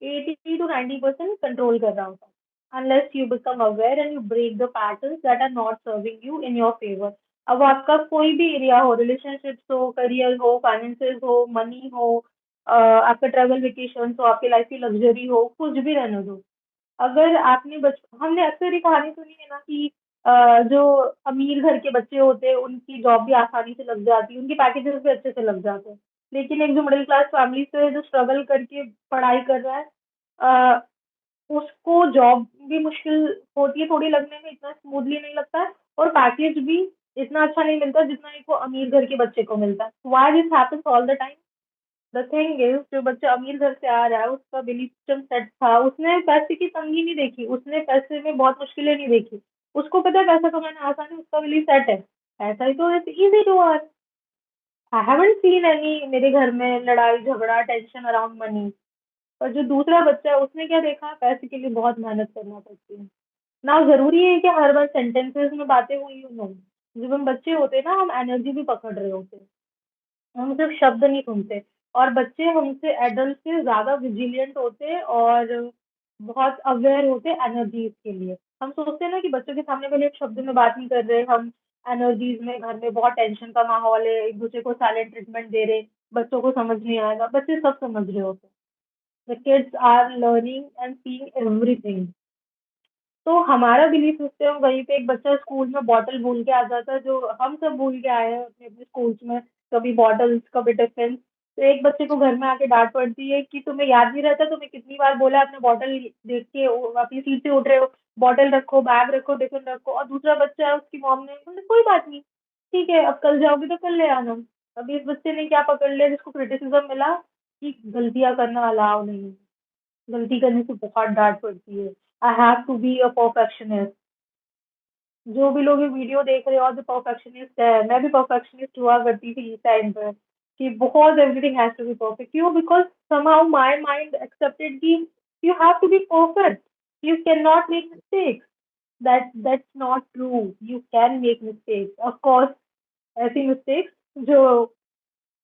A: 80 to 90% कंट्रोल कर रहा होता है, unless you become aware and you break the patterns that are not serving you in your favour. अब आपका कोई भी एरिया हो, रिलेशनशिप्स हो, करियर हो, फाइनेंसेस हो, मनी हो, आपका ट्रैवल वेकेशन हो, आपकी लाइफ की लग्जरी हो, कुछ भी रहने दो। अगर आपने हमने अक्सर ये कहानी सुनी है ना कि जो अमीर घर के बच्चे होते हैं उनकी जॉब भी आसानी से लग जाती है, उनके पैकेजेस भी अच्छे से लग जाते हैं। लेकिन एक जो मिडिल क्लास फैमिली से जो स्ट्रगल करके पढ़ाई कर रहा है, उसको जॉब भी मुश्किल होती है थोड़ी लगने में, इतना स्मूथली नहीं लगता है, और पैकेज भी इतना अच्छा नहीं मिलता जितना एक वो अमीर घर के बच्चे को मिलता है। Why this happens all the time? The thing is, जो बच्चा अमीर घर से आ रहा है उसका बिलीफ सिस्टम सेट था, उसने पैसे की तंगी नहीं देखी, उसने पैसे में बहुत मुश्किलें नहीं देखी, उसको पता है पैसा कमाना आसान है, उसका बिलीफ सेट है, ऐसा ही तो है, easy to earn. I haven't seen any मेरे घर में लड़ाई झगड़ा टेंशन अराउंड मनी। और जो दूसरा बच्चा है उसने क्या देखा, पैसे के लिए बहुत मेहनत करना पड़ती है। ना जरूरी है कि हर बार सेंटेंसेस में बातें हुई हो, नहीं, जब हम बच्चे होते हैं ना हम एनर्जी भी पकड़ रहे होते हैं, हम सिर्फ शब्द नहीं सुनते। और बच्चे हमसे एडल्ट से ज्यादा विजिलियंट होते और बहुत अवेयर होते एनर्जीज के लिए। हम सोचते हैं ना कि बच्चों के सामने पहले एक शब्द में बात नहीं कर रहे हम, एनर्जीज में घर में बहुत टेंशन का माहौल है, एक दूसरे को साइलेंट ट्रीटमेंट दे रहे, बच्चों को समझ नहीं आएगा, बच्चे सब समझ रहे होते हैं। The kids are learning and seeing everything. तो हमारा बिलीफ सिस्टम वहीं पे, एक बच्चा स्कूल में बॉटल भूल के आ जाता है, जो हम सब भूल के आए हैं अपने अपने स्कूल्स में, कभी बॉटल्स कभी टिफिन। तो एक बच्चे को घर में आके डांट पड़ती है कि तुम्हें याद नहीं रहता, तुम्हें कितनी बार बोला है अपने बॉटल देख के अपनी सीट से उठ रहे हो, बॉटल रखो, बैग रखो, टिफिन रखो। और दूसरा बच्चा है, उसकी मॉम ने बोला कोई बात नहीं, ठीक है अब कल जाओगे तो कल ले आना। अभी इस बच्चे ने क्या पकड़ लिया, जिसको क्रिटिसिज्म मिला कि गलतियां करना अलाउ नहीं है, गलती करने से बहुत डांट पड़ती है, I have to be a perfectionist. जो भी लोग ये वीडियो देख रहे हो और जो परफेक्शनिस्ट है, मैं भी परफेक्शनिस्ट हुआ करती थी इस टाइम पर, कि बहुत everything has to be perfect, क्यों? Because somehow my mind accepted कि you have to be perfect, you can not make mistakes. That's not true, you can make mistakes, of course, ऐसी मिस्टेक्स जो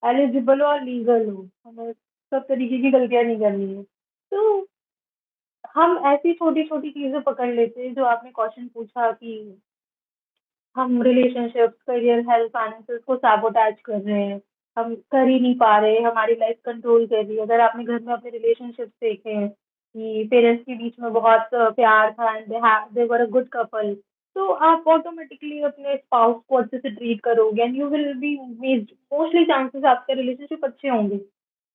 A: eligible हो और legal हो, हमें सब तरीके की गलतियां नहीं करनी है। तो हम ऐसी छोटी छोटी चीजें पकड़ लेते हैं, जो आपने क्वेश्चन पूछा कि हम रिलेशनशिप्स, करियर, हेल्थ, फाइनेंसेस को सैबोटाज कर रहे हैं, हम कर ही नहीं पा रहे, हमारी लाइफ कंट्रोल कर रही है। अगर आपने घर में अपने रिलेशनशिप्स देखे हैं कि पेरेंट्स के बीच में बहुत प्यार था and they were a good couple, तो आप ऑटोमेटिकली अपने स्पाउस को अच्छे से ट्रीट करोगे and you will be, mostly chances आपके रिलेशनशिप अच्छे होंगे।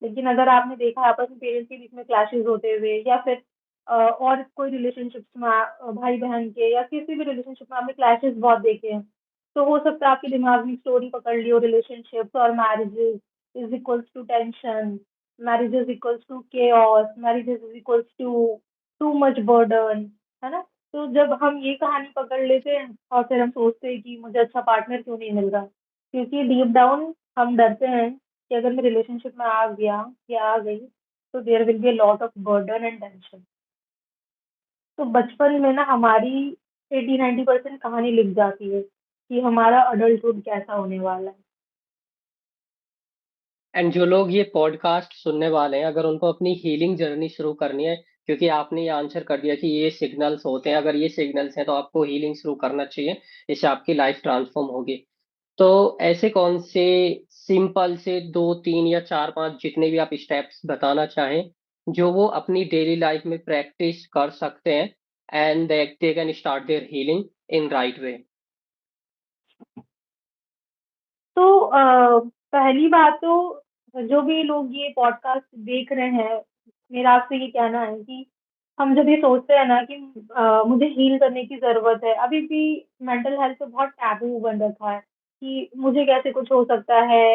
A: लेकिन अगर आपने देखा आपस में पेरेंट्स के बीच में क्लैशेस होते हुए, या फिर और कोई रिलेशनशिप्स में भाई बहन के या किसी भी रिलेशनशिप में आपने क्लैशेस बहुत देखे हैं, तो हो सकता है आपके दिमाग में स्टोरी पकड़ ली हो, रिलेशनशिप्स और marriages is equals to tension, marriages equals to chaos, marriages is equals to too much burden, है ना? तो जब हम ये कहानी पकड़ लेते हैं और फिर हम सोचते हैं कि मुझे अच्छा पार्टनर क्यों नहीं मिल रहा, क्योंकि डीप डाउन हम डरते हैं कि अगर मैं रिलेशनशिप में आ गया या आ गई तो there will be a lot of burden and tension. तो बचपन में ना हमारी 80-90% कहानी लिख जाती है कि हमारा अडल्टहुड कैसा होने वाला है।
B: एंड जो लोग ये पॉडकास्ट सुनने वाले हैं, अगर उनको अपनी हीलिंग जर्नी शुरू करनी है, क्योंकि आपने ये आंसर कर दिया कि ये सिग्नल्स होते हैं, अगर ये सिग्नल्स हैं तो आपको हीलिंग शुरू करना चाहिए, इससे आपकी लाइफ ट्रांसफॉर्म होगी। तो ऐसे कौन से सिंपल से 2 3 या 4 5 जितने भी आप स्टेप्स बताना चाहें, जो वो अपनी डेली लाइफ में प्रैक्टिस कर सकते हैं and they can start their healing in right way.
A: तो पहली बात तो, जो भी लोग ये पॉडकास्ट देख रहे हैं, मेरा आपसे ये कहना है कि हम जब ये सोचते हैं ना कि मुझे हील करने की जरूरत है, अभी भी मेंटल हेल्थ पे बहुत टैबू बन रखा है कि मुझे कैसे कुछ हो सकता है,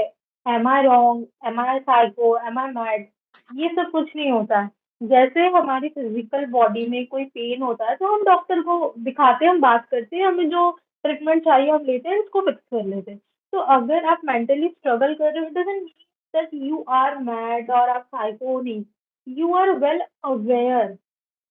A: am I wrong, am I psycho, am I mad. ये सब कुछ नहीं होता है। जैसे हमारी फिजिकल बॉडी में कोई पेन होता है तो हम डॉक्टर को दिखाते हैं, हम बात करते हैं, हमें जो ट्रीटमेंट चाहिए हम लेते हैं, उसको फिक्स कर लेते हैं। तो अगर आप मेंटली स्ट्रगल कर रहे हो, it doesn't mean that you are mad और आप साइको नहीं, you are well aware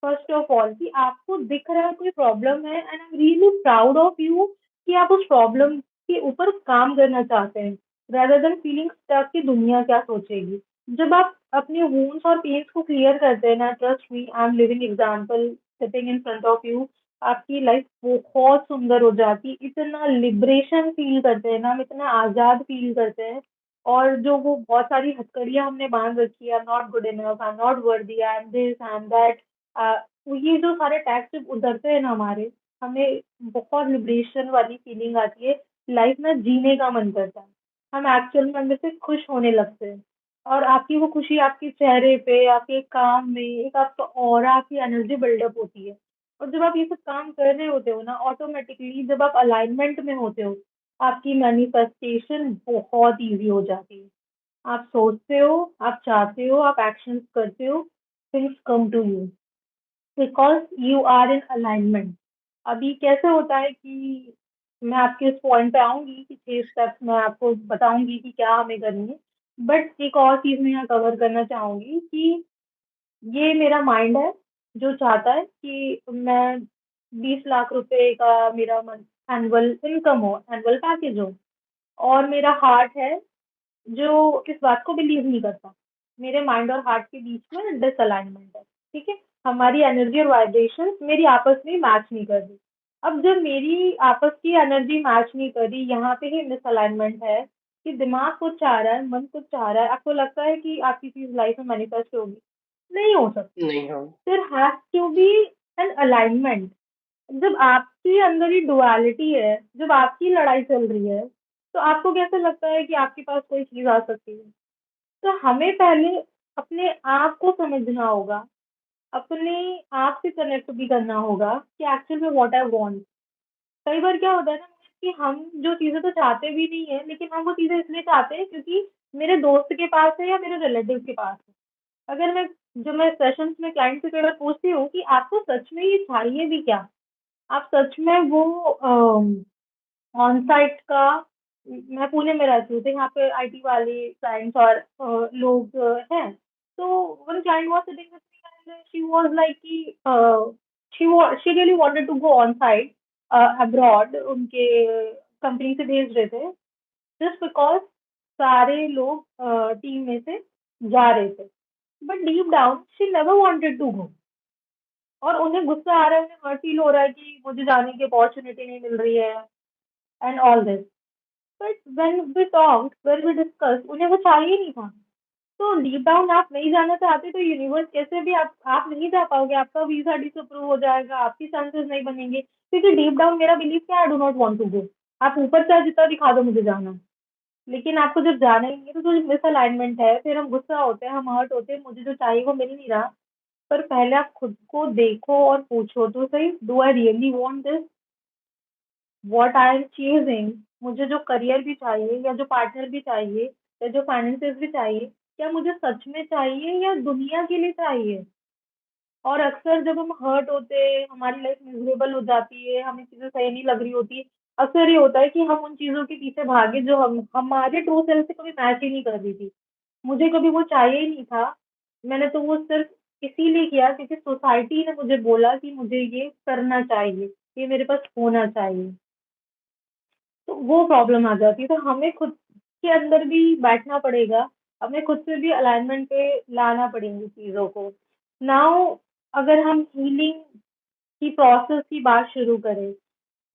A: first of all कि आपको दिख रहा है कोई प्रॉब्लम है, and I am really proud of you कि आप उस प्रॉब्लम के ऊपर काम करना चाहते हैं, rather देन फीलिंग स्टक कि दुनिया क्या सोचेगी। जब आप अपने वूंड्स और पेन्स को क्लियर करते हैं ना, trust me, I am living example sitting in front of you, आपकी लाइफ बहुत सुंदर हो जाती, इतना लिबरेशन फील करते हैं ना हम, इतना आजाद फील करते हैं। और जो वो बहुत सारी हथकड़ियां हमने बांध रखी है, आई am not good enough, I am not वर्दी, I am this, I am that, ये जो सारे टैक्स जब उतरते हैं ना हमारे, हमें बहुत लिबरेशन वाली फीलिंग आती है, लाइफ में जीने का मन करता है, हम एक्चुअल में अंदर से खुश होने लगते हैं। और आपकी वो खुशी आपके चेहरे पे, आपके काम में, एक आपका ऑरा, आपकी एनर्जी बिल्डअप होती है। और जब आप ये सब काम कर रहे होते हो ना, ऑटोमेटिकली जब आप अलाइनमेंट में होते हो, आपकी मैनिफेस्टेशन बहुत ईज़ी हो जाती है। आप सोचते हो, आप चाहते हो, आप एक्शंस करते हो, things come to you because you are in alignment. अभी कैसे होता है कि मैं आपके उस पॉइंट पे आऊँगी कि 6 स्टेप्स मैं आपको बताऊँगी कि क्या हमें करनी है। बट एक और चीज़ मैं यहाँ कवर करना चाहूँगी कि ये मेरा माइंड है, जो चाहता है कि मैं 20 लाख रुपए का मेरा मंथ एनुअल इनकम हो, एनुअल पैकेज हो। और मेरा हार्ट है जो इस बात को बिलीव नहीं करता। मेरे माइंड और हार्ट के बीच में डिसअलाइनमेंट है, ठीक है? हमारी एनर्जी और वाइब्रेशंस मेरी आपस में मैच नहीं कर रही। अब जब मेरी आपस की एनर्जी मैच नहीं कर रही, यहाँ पे ही मिसअलाइनमेंट है कि दिमाग कुछ चाह रहा है, मन कुछ चाह रहा है, आपको लगता है कि आपकी चीज़ लाइफ में मैनिफेस्ट होगी, नहीं हो सकती।
B: नहीं हो।
A: There has to be an alignment. जब आपके अंदर ये डुअलिटी है, जब आपकी लड़ाई चल रही है, तो आपको कैसे लगता है कि आपके पास कोई चीज़ आ सकती है? तो हमें पहले अपने आप को समझना होगा, अपने आप से कनेक्ट भी करना होगा कि एक्चुअल में व्हाट आई वांट। कई बार क्या होता है ना कि हम जो चीज़ें तो चाहते भी नहीं है, लेकिन हम वो चीज़ें इसलिए चाहते हैं क्योंकि मेरे दोस्त के पास है या मेरे रिलेटिव के पास है। अगर मैं सेशंस में क्लाइंट से कई बार पूछती हूँ कि आपको सच में ये चाहिए भी क्या? आप सच में वो ऑन साइट का मैं पुणे में रहती हूँ, तो यहाँ पे आईटी वाले क्लाइंट्स और लोग हैं। तो one client was sitting with me and she was like कि she really wanted to go on site abroad उनके कंपनी से भेज रहे थे, जस्ट बिकॉज़ सारे लोग टीम में से जा रहे थे। But deep down she never wanted to go और उन्हें गुस्सा आ रहा है, उन्हें हर्ट फील हो रहा है कि मुझे जाने की अपॉर्च्युनिटी नहीं मिल रही है and all this. But when we talked, when we discussed, उन्हें वो चाहिए ही नहीं था। तो डीप डाउन आप नहीं जाना चाहते तो यूनिवर्स कैसे भी आप नहीं जा पाओगे, आपका वीज़ा डिसअप्रूव हो जाएगा, आपकी चांसेस नहीं बनेंगे क्योंकि डीप डाउन मेरा बिलीफ क्या है, I do not want to go. आप ऊपर चाहे जितना दिखा दो मुझे जाना है, लेकिन आपको जब जाना ही नहीं है तो जो मिसअलाइनमेंट है, फिर हम गुस्सा होते हैं, हम हर्ट होते हैं, मुझे जो चाहिए वो मिल नहीं रहा। पर पहले आप खुद को देखो और पूछो तो सही, do I really want this? What I am chasing? मुझे जो करियर भी चाहिए या जो पार्टनर भी चाहिए या जो फाइनेंसेस भी चाहिए, क्या मुझे सच में चाहिए या दुनिया के लिए चाहिए? और अक्सर जब हम हर्ट होते हैं, हमारी लाइफ मिज़रेबल हो जाती है, हमें चीज़ें सही नहीं लग रही होती, अक्सर ये होता है कि हम उन चीज़ों के पीछे भागे जो हम हमारे ट्रू सेल्फ से कभी मैच ही नहीं कर रही थी। मुझे कभी वो चाहिए ही नहीं था। मैंने तो वो सिर्फ़ इसीलिए किया क्योंकि सोसाइटी ने मुझे बोला कि मुझे ये करना चाहिए, ये मेरे पास होना चाहिए। तो वो प्रॉब्लम आ जाती है। तो हमें खुद के अंदर भी बैठना पड़ेगा, हमें खुद से भी अलाइनमेंट पे लाना पड़ेंगी चीज़ों को। नाउ अगर हम हीलिंग की प्रोसेस की बात शुरू करें,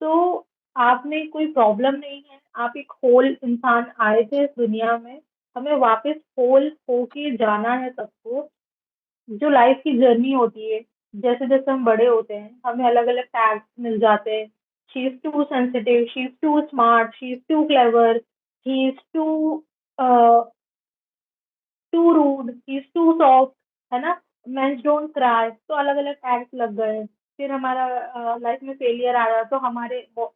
A: तो आप में कोई प्रॉब्लम नहीं है, आप एक होल इंसान आए थे इस दुनिया में, हमें वापस होल होके जाना है सबको। जो लाइफ की जर्नी होती है, जैसे-जैसे हम बड़े होते हैं, हमें अलग-अलग टैग्स मिल जाते हैं। She is too sensitive, she is too smart, she is too clever, he is a, too rude, he is too soft, है ना? मेंस डोंट क्राई, तो अलग-अलग टैग्स लग गए। फिर हमारा लाइफ में फेलियर आया तो हमारे वो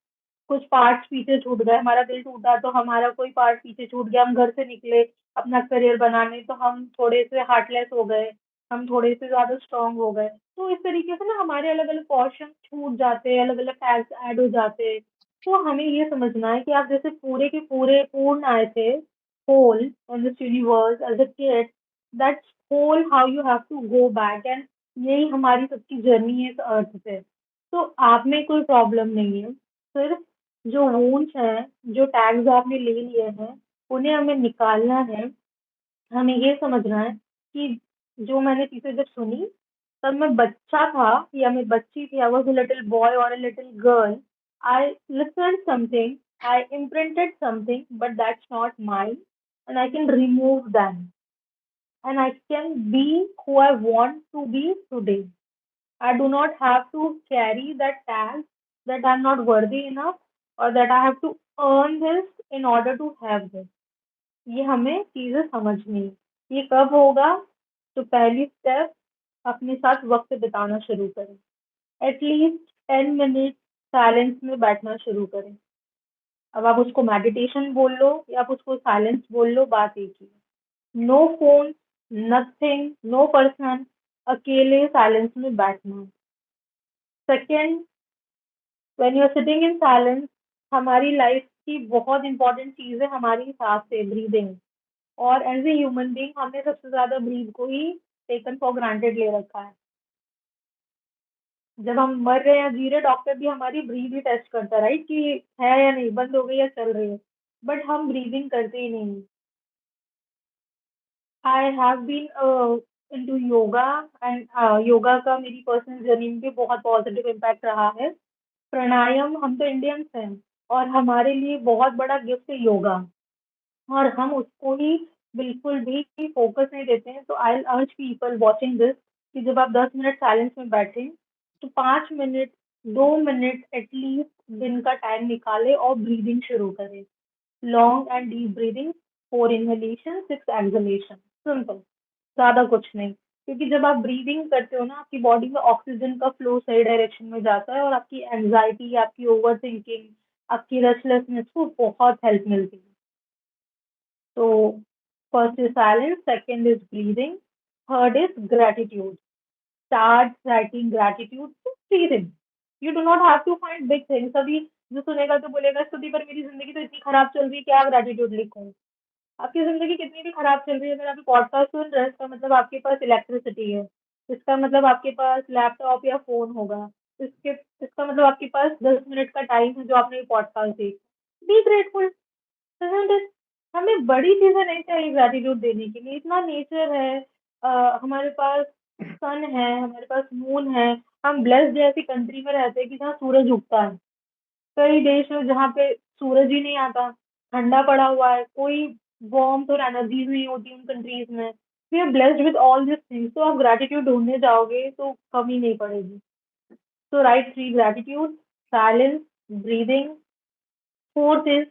A: कुछ पार्ट्स पीछे छूट गए, हमारा दिल टूटा तो हमारा कोई पार्ट पीछे छूट गया, हम घर से निकले अपना करियर बनाने तो हम थोड़े से हार्टलेस हो गए, हम थोड़े से ज़्यादा स्ट्रॉन्ग हो गए। तो इस तरीके से ना हमारे अलग-अलग पोर्शन छूट जाते हैं, अलग-अलग टैग्स ऐड हो जाते हैं। तो हमें ये समझना है कि आप जैसे पूरे के पूरे पूर्ण आए थे, whole in this universe as a kid, that's whole how you have to go back and यही हमारी सबकी जर्नी है इस अर्थ पे। तो आप में कोई प्रॉब्लम नहीं है, सिर्फ जो वुंड्स हैं, जो टैग्स आपने ले लिए हैं, उन्हें हमें निकालना है। हमें ये समझना है कि जो मैंने चीज़ें जब सुनी, तब मैं बच्चा था या मैं बच्ची थी, I was a little boy और a little girl, I listened something, I imprinted something, but that's not mine and I can remove them and I can be who I want to be today. I do not have to carry that tag that I'm not worthy enough or that I have to earn this in order to have this. ये हमें चीज़ें समझनी है। ये कब होगा? तो पहली स्टेप, अपने साथ वक्त बिताना शुरू करें। एटलीस्ट 10 मिनट साइलेंस में बैठना शुरू करें। अब आप उसको मेडिटेशन बोल लो या आप उसको साइलेंस बोल लो, बात एक ही है। No phone, nothing, no person, अकेले साइलेंस में बैठना। Second, when you are sitting in silence, हमारी लाइफ की बहुत इंपॉर्टेंट चीज है हमारी सांसें, ब्रीदिंग। और एज ए ह्यूमन बीइंग हमने सबसे ज्यादा ब्रीथ को ही टेकन फॉर ग्रांटेड ले रखा है। जब हम मर रहे हैं या जी रहे, डॉक्टर भी हमारी ब्रीथ ही टेस्ट करता है, राइट, कि है या नहीं, बंद हो गई या चल रही है। बट हम ब्रीदिंग करते ही नहीं। I have been into yoga, and yoga का मेरी पर्सनल जर्नी में भी बहुत पॉजिटिव इम्पैक्ट रहा है। प्राणायाम, हम तो इंडियंस हैं और हमारे लिए बहुत बड़ा गिफ्ट है योगा, और हम उसको ही बिल्कुल भी फोकस नहीं देते हैं। तो आई अर्ज पीपल वॉचिंग दिस कि जब आप 10 मिनट साइलेंस में बैठें, तो 5 मिनट, 2 मिनट एटलीस्ट दिन का टाइम निकालें और ब्रीदिंग शुरू करें। Long and deep breathing, 4 inhalation, 6 exhalation, simple, ज्यादा कुछ नहीं। क्योंकि जब आप ब्रीदिंग करते हो ना, आपकी बॉडी में ऑक्सीजन का फ्लो सही डायरेक्शन में जाता है और आपकी एंजाइटी, आपकी ओवर थिंकिंग, आपकी रेस्टलेसनेस को बहुत हेल्प मिलती है। So first is silence, second is breathing, third is gratitude. Start writing gratitude to breathing. You do not have to find big things. अभी जो सुनेगा तो बोलेगा स्तुति पर मेरी जिंदगी तो इतनी खराब चल रही है, क्या ग्रेटिट्यूड लिखूं? आपकी जिंदगी कितनी भी खराब चल रही है, अगर आप पॉडकास्ट सुन रहे हैं, इसका मतलब आपके पास इलेक्ट्रिसिटी है। इसका मतलब आपके पास लैपटॉप या फोन होगा। इसके इसका मतलब आपके पास 10 मिनट का टाइम है जो आपने पॉडकास्ट देखा। Be grateful. isn't it? हमें बड़ी चीजें नहीं चाहिए ग्रेटिट्यूड देने के लिए, इतना नेचर है। हमारे पास सन है, हमारे पास मून है। हम ब्लेस्ड ऐसी कंट्री में रहते हैं कि जहाँ सूरज उगता है। कई देश है जहाँ पे सूरज ही नहीं आता, ठंडा पड़ा हुआ है, कोई वार्मथ और एनर्जीज नहीं होती उन कंट्रीज में। We are blessed with all this things, तो आप ग्रेटिट्यूड ढूंढने जाओगे तो कमी नहीं पड़ेगी। So write 3 gratitude, silence, breathing. Fourth is,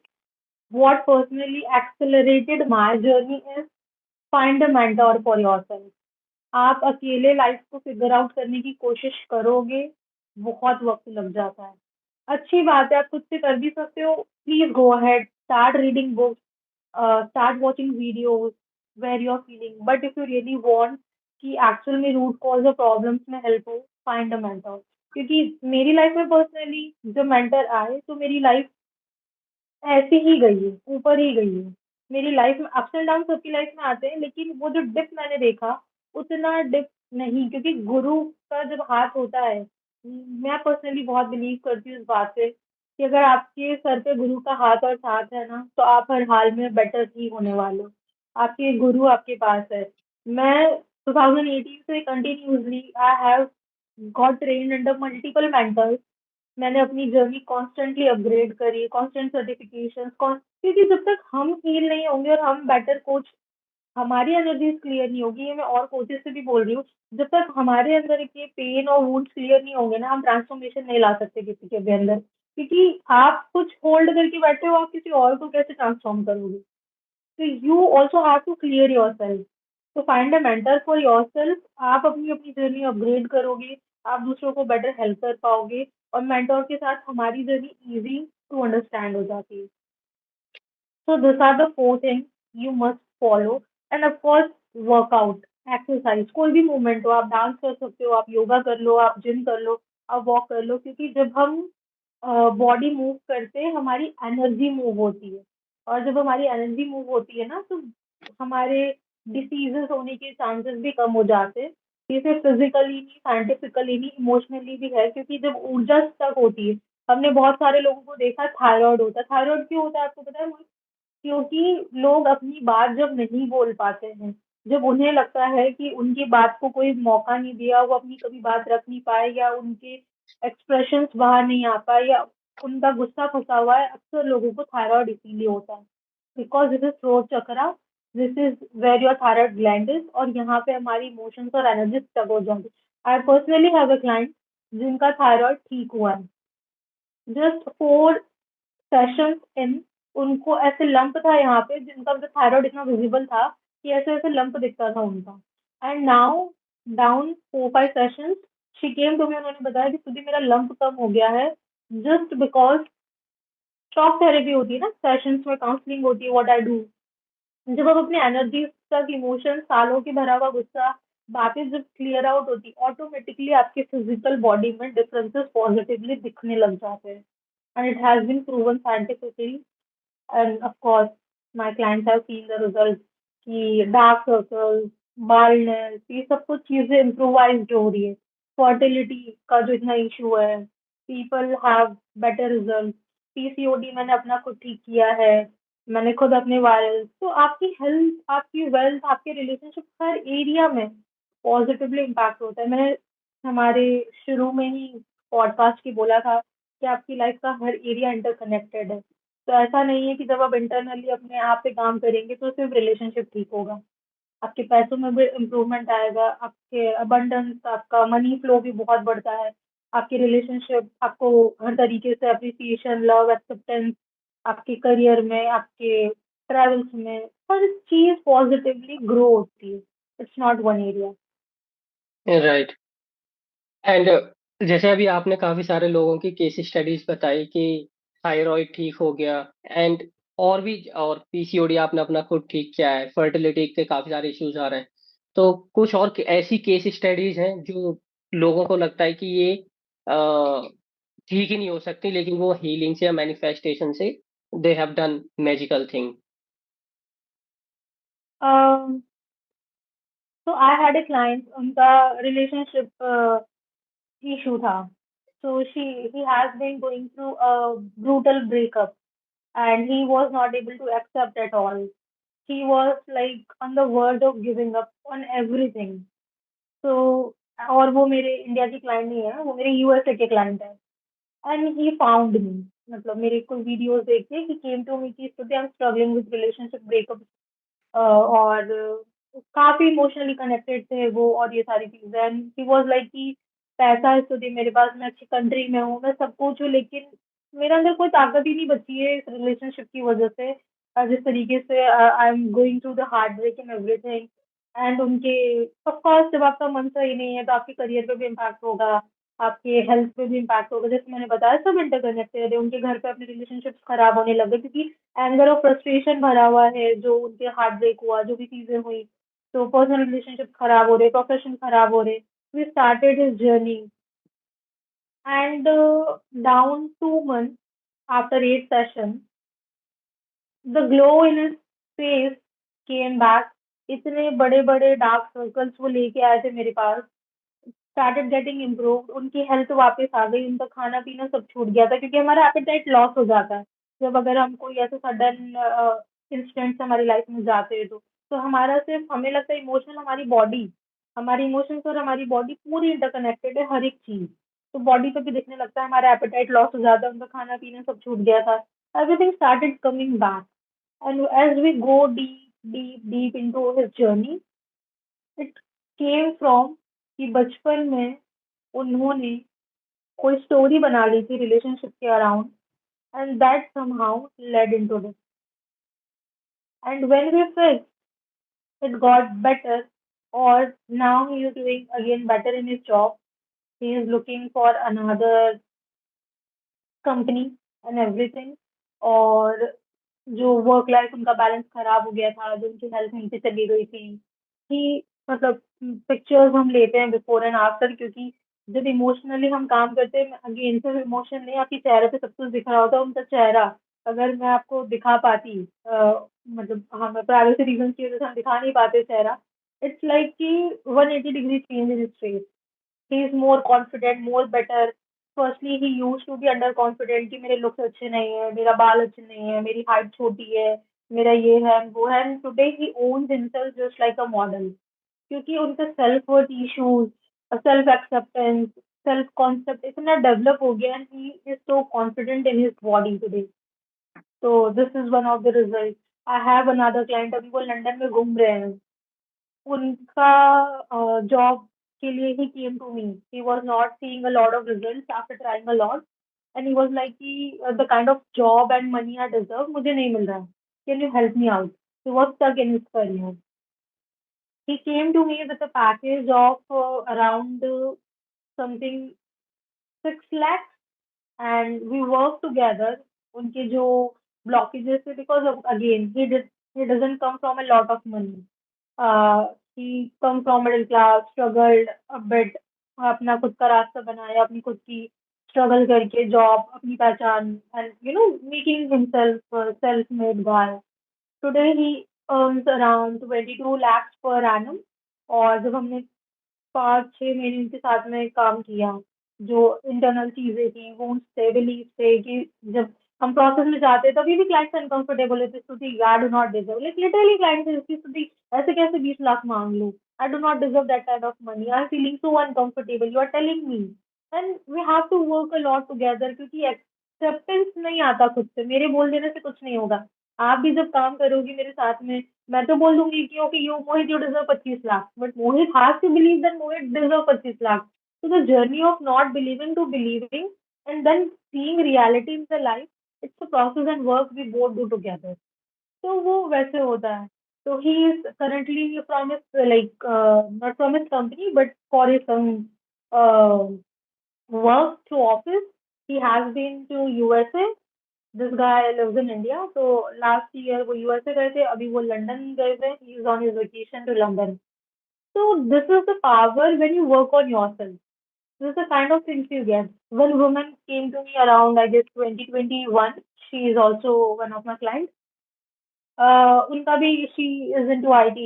A: what personally accelerated my journey is, find a mentor for yourself. आप अकेले लाइफ को फिगर आउट करने की कोशिश करोगे, बहुत वक्त लग जाता है। अच्छी बात है, आप खुद से कर भी सकते हो। Please go ahead, start reading books, start watching videos where you are feeling. But if you really want कि एक्चुअल में रूट कॉज और प्रॉब्लम्स में हेल्प हो, फाइंड अ मेंटर। क्योंकि मेरी लाइफ में पर्सनली जब मेंटर आए तो मेरी लाइफ ऐसी ही गई है, ऊपर ही गई है। मेरी लाइफ में अप्स एंड डाउन सबकी लाइफ में आते हैं, लेकिन वो जो डिप मैंने देखा, उतना डिप नहीं, क्योंकि गुरु का जब हाथ होता है, मैं पर्सनली बहुत बिलीव करती हूँ इस बात से कि अगर आपके सर पे गुरु का हाथ और साथ है ना, तो आप हर हाल में बेटर ही होने वाले हो। आपके गुरु आपके पास है। मैं 2018 से continuously I have got trained under multiple mentors. मैंने अपनी जर्नी कॉन्स्टेंटली अपग्रेड करी, कॉन्स्टेंट सर्टिफिकेशन, क्योंकि जब तक हम हील नहीं होंगे और हम बेटर कोच, हमारी एनर्जीज क्लियर नहीं होगी, ये मैं और कोचेस से भी बोल रही हूँ। जब तक हमारे अंदर के पेन और वुंड्स क्लियर नहीं होंगे ना, हम ट्रांसफॉर्मेशन नहीं ला सकते किसी के भी अंदर। क्योंकि आप कुछ होल्ड करके बैठे हो, आप किसी और को कैसे ट्रांसफॉर्म करोगे? तो you also have to clear yourself. तो find a mentor for yourself. आप अपनी अपनी जर्नी अपग्रेड करोगे, आप दूसरों को बेटर हेल्प कर पाओगे, और मेंटोर के साथ हमारी जर्नी इजी टू अंडरस्टैंड हो जाती है। So these are the four things you must follow, and of course workout, exercise, कोई भी मूवमेंट हो, आप डांस कर सकते हो, आप योगा कर लो, आप जिम कर लो, आप वॉक कर लो। क्योंकि जब हम बॉडी मूव करते हैं, हमारी एनर्जी मूव होती है, और जब हमारी एनर्जी मूव होती है ना, तो हमारे डिसीजेस होने के चांसेस भी कम हो जाते हैं। ये सिर्फ फिजिकली नहीं, साइंटिफिकली नहीं, इमोशनली भी है। क्योंकि जब ऊर्जा तक होती है, हमने बहुत सारे लोगों को देखा थायराइड होता है। थायराइड क्यों होता है आपको पता है? क्योंकि लोग अपनी बात जब नहीं बोल पाते हैं, जब उन्हें लगता है कि उनकी बात को कोई मौका नहीं दिया, वो अपनी कभी बात रख नहीं पाए, या उनके एक्सप्रेशंस बाहर नहीं आ पाए, या उनका गुस्सा फंसा हुआ है, अक्सर लोगों को थायराइड इसीलिए होता है। Because this is throat chakra, this is where your thyroid gland is, और यहाँ पे हमारी इमोशंस और एनर्जी स्टक हो जाती है। I personally have a client जिनका थायराइड ठीक हुआ है, जस्ट 4 सेशंस इन। उनको ऐसे लंप था यहाँ पे, जिनका मतलब थायराइड इतना विजिबल था कि ऐसे-ऐसे लंप दिखता था उनका। And now down 4-5 sessions she came to me, उन्होंने बताया कि सुधि मेरा लंप कम हो गया है जस्ट बिकॉज़ टॉक थेरेपी होती है ना, सेशंस में काउंसलिंग होती है, व्हाट आई डू। जब आप अपनी एनर्जी तक इमोशन, सालों की भरा हुआ गुस्सा, बातें जब क्लियर आउट होती, ऑटोमेटिकली आपके फिजिकल बॉडी में डिफरेंसेस पॉजिटिवली दिखने लग जाते हैं। And it has been proven scientifically, and of course my clients have seen the result कि डार्क सर्कल्स, बालनेस, ये सब कुछ चीजें इम्प्रोवाइज्ड हो रही है। फर्टिलिटी का जो इतना इशू है, people have better result. PCOD मैंने अपना खुद ठीक किया है, मैंने खुद अपने वायरल। तो आपकी हेल्थ, आपकी वेल्थ, आपके रिलेशनशिप, हर एरिया में पॉजिटिवली इम्पैक्ट होता है। मैंने हमारे शुरू में ही पॉडकास्ट की बोला था कि आपकी लाइफ का हर एरिया इंटरकनेक्टेड है। तो ऐसा नहीं है कि जब आप इंटरनली अपने आप पे काम करेंगे तो सिर्फ रिलेशनशिप ठीक होगा। आपके पैसों में भी इम्प्रूवमेंट आएगा, आपके अबंडेंस, आपका मनी फ्लो भी बहुत बढ़ता है। आपके रिलेशनशिप आपको हर तरीके से अप्रिसिएशन, लव, एक्सेप्टेंस, आपके करियर में, आपके ट्रैवल्स में, हर चीज पॉजिटिवली ग्रो होती है। It's not one area.
B: Right. And जैसे अभी आपने काफी सारे लोगों की केस स्टडीज बताई कि थायराइड ठीक हो गया, एंड और भी, और पीसीओडी आपने अपना खुद ठीक किया है, फर्टिलिटी के काफी सारे इश्यूज आ रहे हैं। तो कुछ और ऐसी केस स्टडीज हैं जो लोगों को लगता है कि ये ठीक ही नहीं हो सकती, लेकिन वो हीलिंग से या मैनिफेस्टेशन से they have done magical thing.
A: तो आई हैड ए क्लाइंट, उनका रिलेशनशिप इशू था। So he has been going through a brutal breakup and he was not able to accept at all. He was like on the verge of giving up on everything. So और वो मेरे India की client नहीं है, वो मेरे USA के client है। एंड ही फाउंड मी, मतलब मेरे कोई वीडियोस देख के ही केम टू मी कि स्तुति I am struggling with relationship breakup, और काफी इमोशनली कनेक्टेड थे वो और ये सारी चीजें। एंड ही वाज लाइक कि पैसा है स्तुति मेरे पास, मैं अच्छी कंट्री में हूँ, मैं सब कुछ हूँ, लेकिन मेरे अंदर कोई ताकत ही नहीं बची है इस रिलेशनशिप की वजह से। जिस तरीके से I am going through the heart break and everything. And उनके, ऑफ कोर्स जब आपका मन सही नहीं है तो आपके करियर पे भी इम्पैक्ट होगा, आपके हेल्थ पे भी इम्पैक्ट होगा। जैसे मैंने बताया सब इंटरकनेक्टेड है। उनके घर पे अपने रिलेशनशिप्स खराब होने लगे क्योंकि एंगर और फ्रस्ट्रेशन भरा हुआ है, जो उनके हार्ट ब्रेक हुआ, जो भी चीजें हुई। तो पर्सनल रिलेशनशिप खराब हो रहे, प्रोफेशन खराब हो रहे। We started his journey and down 2 months after 8 sessions, the glow in his face came back. इतने बड़े बड़े डार्क सर्कल्स वो लेके आए थे मेरे पास, स्टार्टेड गेटिंग इम्प्रूव्ड, उनकी हेल्थ वापस आ गई, उनका खाना पीना सब छूट गया था क्योंकि हमारा एपेटाइट लॉस हो जाता है जब अगर हम कोई ऐसे सडन इंस्टेंट्स हमारी लाइफ में जाते हैं। तो हमारा सिर्फ, हमें लगता है इमोशनल, हमारी इमोशंस और हमारी बॉडी पूरी इंटरकनेक्टेड है, हर एक चीज। तो बॉडी पे भी दिखने लगता है, हमारा एपेटाइट लॉस हो जाता है, उनका खाना पीना सब छूट गया था। Everything started coming back. And as we go deep deep deep into his journey, it came from कि बचपन में उन्होंने कोई स्टोरी बना ली थी रिलेशनशिप के around, and that somehow led into this. And when we fix, it got better, और now he is doing again better in his job. He is looking for another company and everything. और जो work life उनका balance खराब हो गया था, जो उनकी हेल्थ नीचे चली गई थी, कि मतलब पिक्चर्स हम लेते हैं बिफोर एंड आफ्टर, क्योंकि जब इमोशनली हम काम करते हैं, अगेन सिर्फ इमोशन नहीं, आपके चेहरे पे सब कुछ दिख रहा होता है। उनका चेहरा अगर मैं आपको दिखा पाती, मतलब हम प्राइवेसी रीजन की वजह से हम दिखा नहीं पाते चेहरा। इट्स लाइक कि 180 degree change in face. He is more confident, more better. Firstly he use to be under confident कि मेरे लुक्स अच्छे नहीं है, मेरा बाल अच्छे नहीं है, मेरी हाइट छोटी है, मेरा ये है वो है। And today he owns himself just like a model, क्योंकि उनका self worth issues, self acceptance, self concept इतना डेवलप हो गया, and he is so confident in his body today. So this is one of the result. I have another client, अभी वो London में घूम रहे हैं। उनका जॉब के लिए he came to me. He was not seeing a lot of results after trying a lot, and he was like कि the kind of job and money I deserve मुझे नहीं मिल रहा है, can you help me out. He was stuck in his career. He came to me with a package of around something 6 lakhs, and we worked together. उनके जो blockages थे, because of, again, he doesn't come from a lot of money. He comes from middle class, struggled a bit, अपना खुद का रास्ता बनाया, अपनी खुद की स्ट्रगल करके जॉब, अपनी पहचान, and making himself a self-made guy. Today he earns around 22 lakhs per annum. और जब हमने 5-6 महीने उनके साथ में काम किया, जो इंटरनल चीजें थी, वो उनसे बिलीव थे कि जब हम प्रोसेस में जाते तभी भी क्लाइंट्स अनकंफर्टेबल होते, Stuti I do not deserve, like literally client से स्तुति ऐसे कैसे 20 लाख मांग लूं, I do not deserve that kind of money, I am feeling so uncomfortable, you are telling me, and we have to work a lot together, क्योंकि acceptance नहीं आता खुद से, मेरे बोल देने से कुछ नहीं होगा। आप भी जब काम करोगी मेरे साथ में, मैं तो बोल दूंगी कि okay you Mohit you deserve 25 lakh, but Mohit has to believe that Mohit deserve 25 lakh. So the journey of not believing to believing and then seeing reality in the life, it's a process and work we both do together. तो वो वैसे होता है। So he is currently from his not from his company but for his uh, work to office. He has been to USA. This guy lives in India. So last year वो USA गए थे, अभी वो London गए थे. He is on his vacation to London. So this is the power when you work on yourself. This is the kind of things you get. One woman came to me around, I guess, 2021. She is also one of my clients. उनका भी, she is into IT.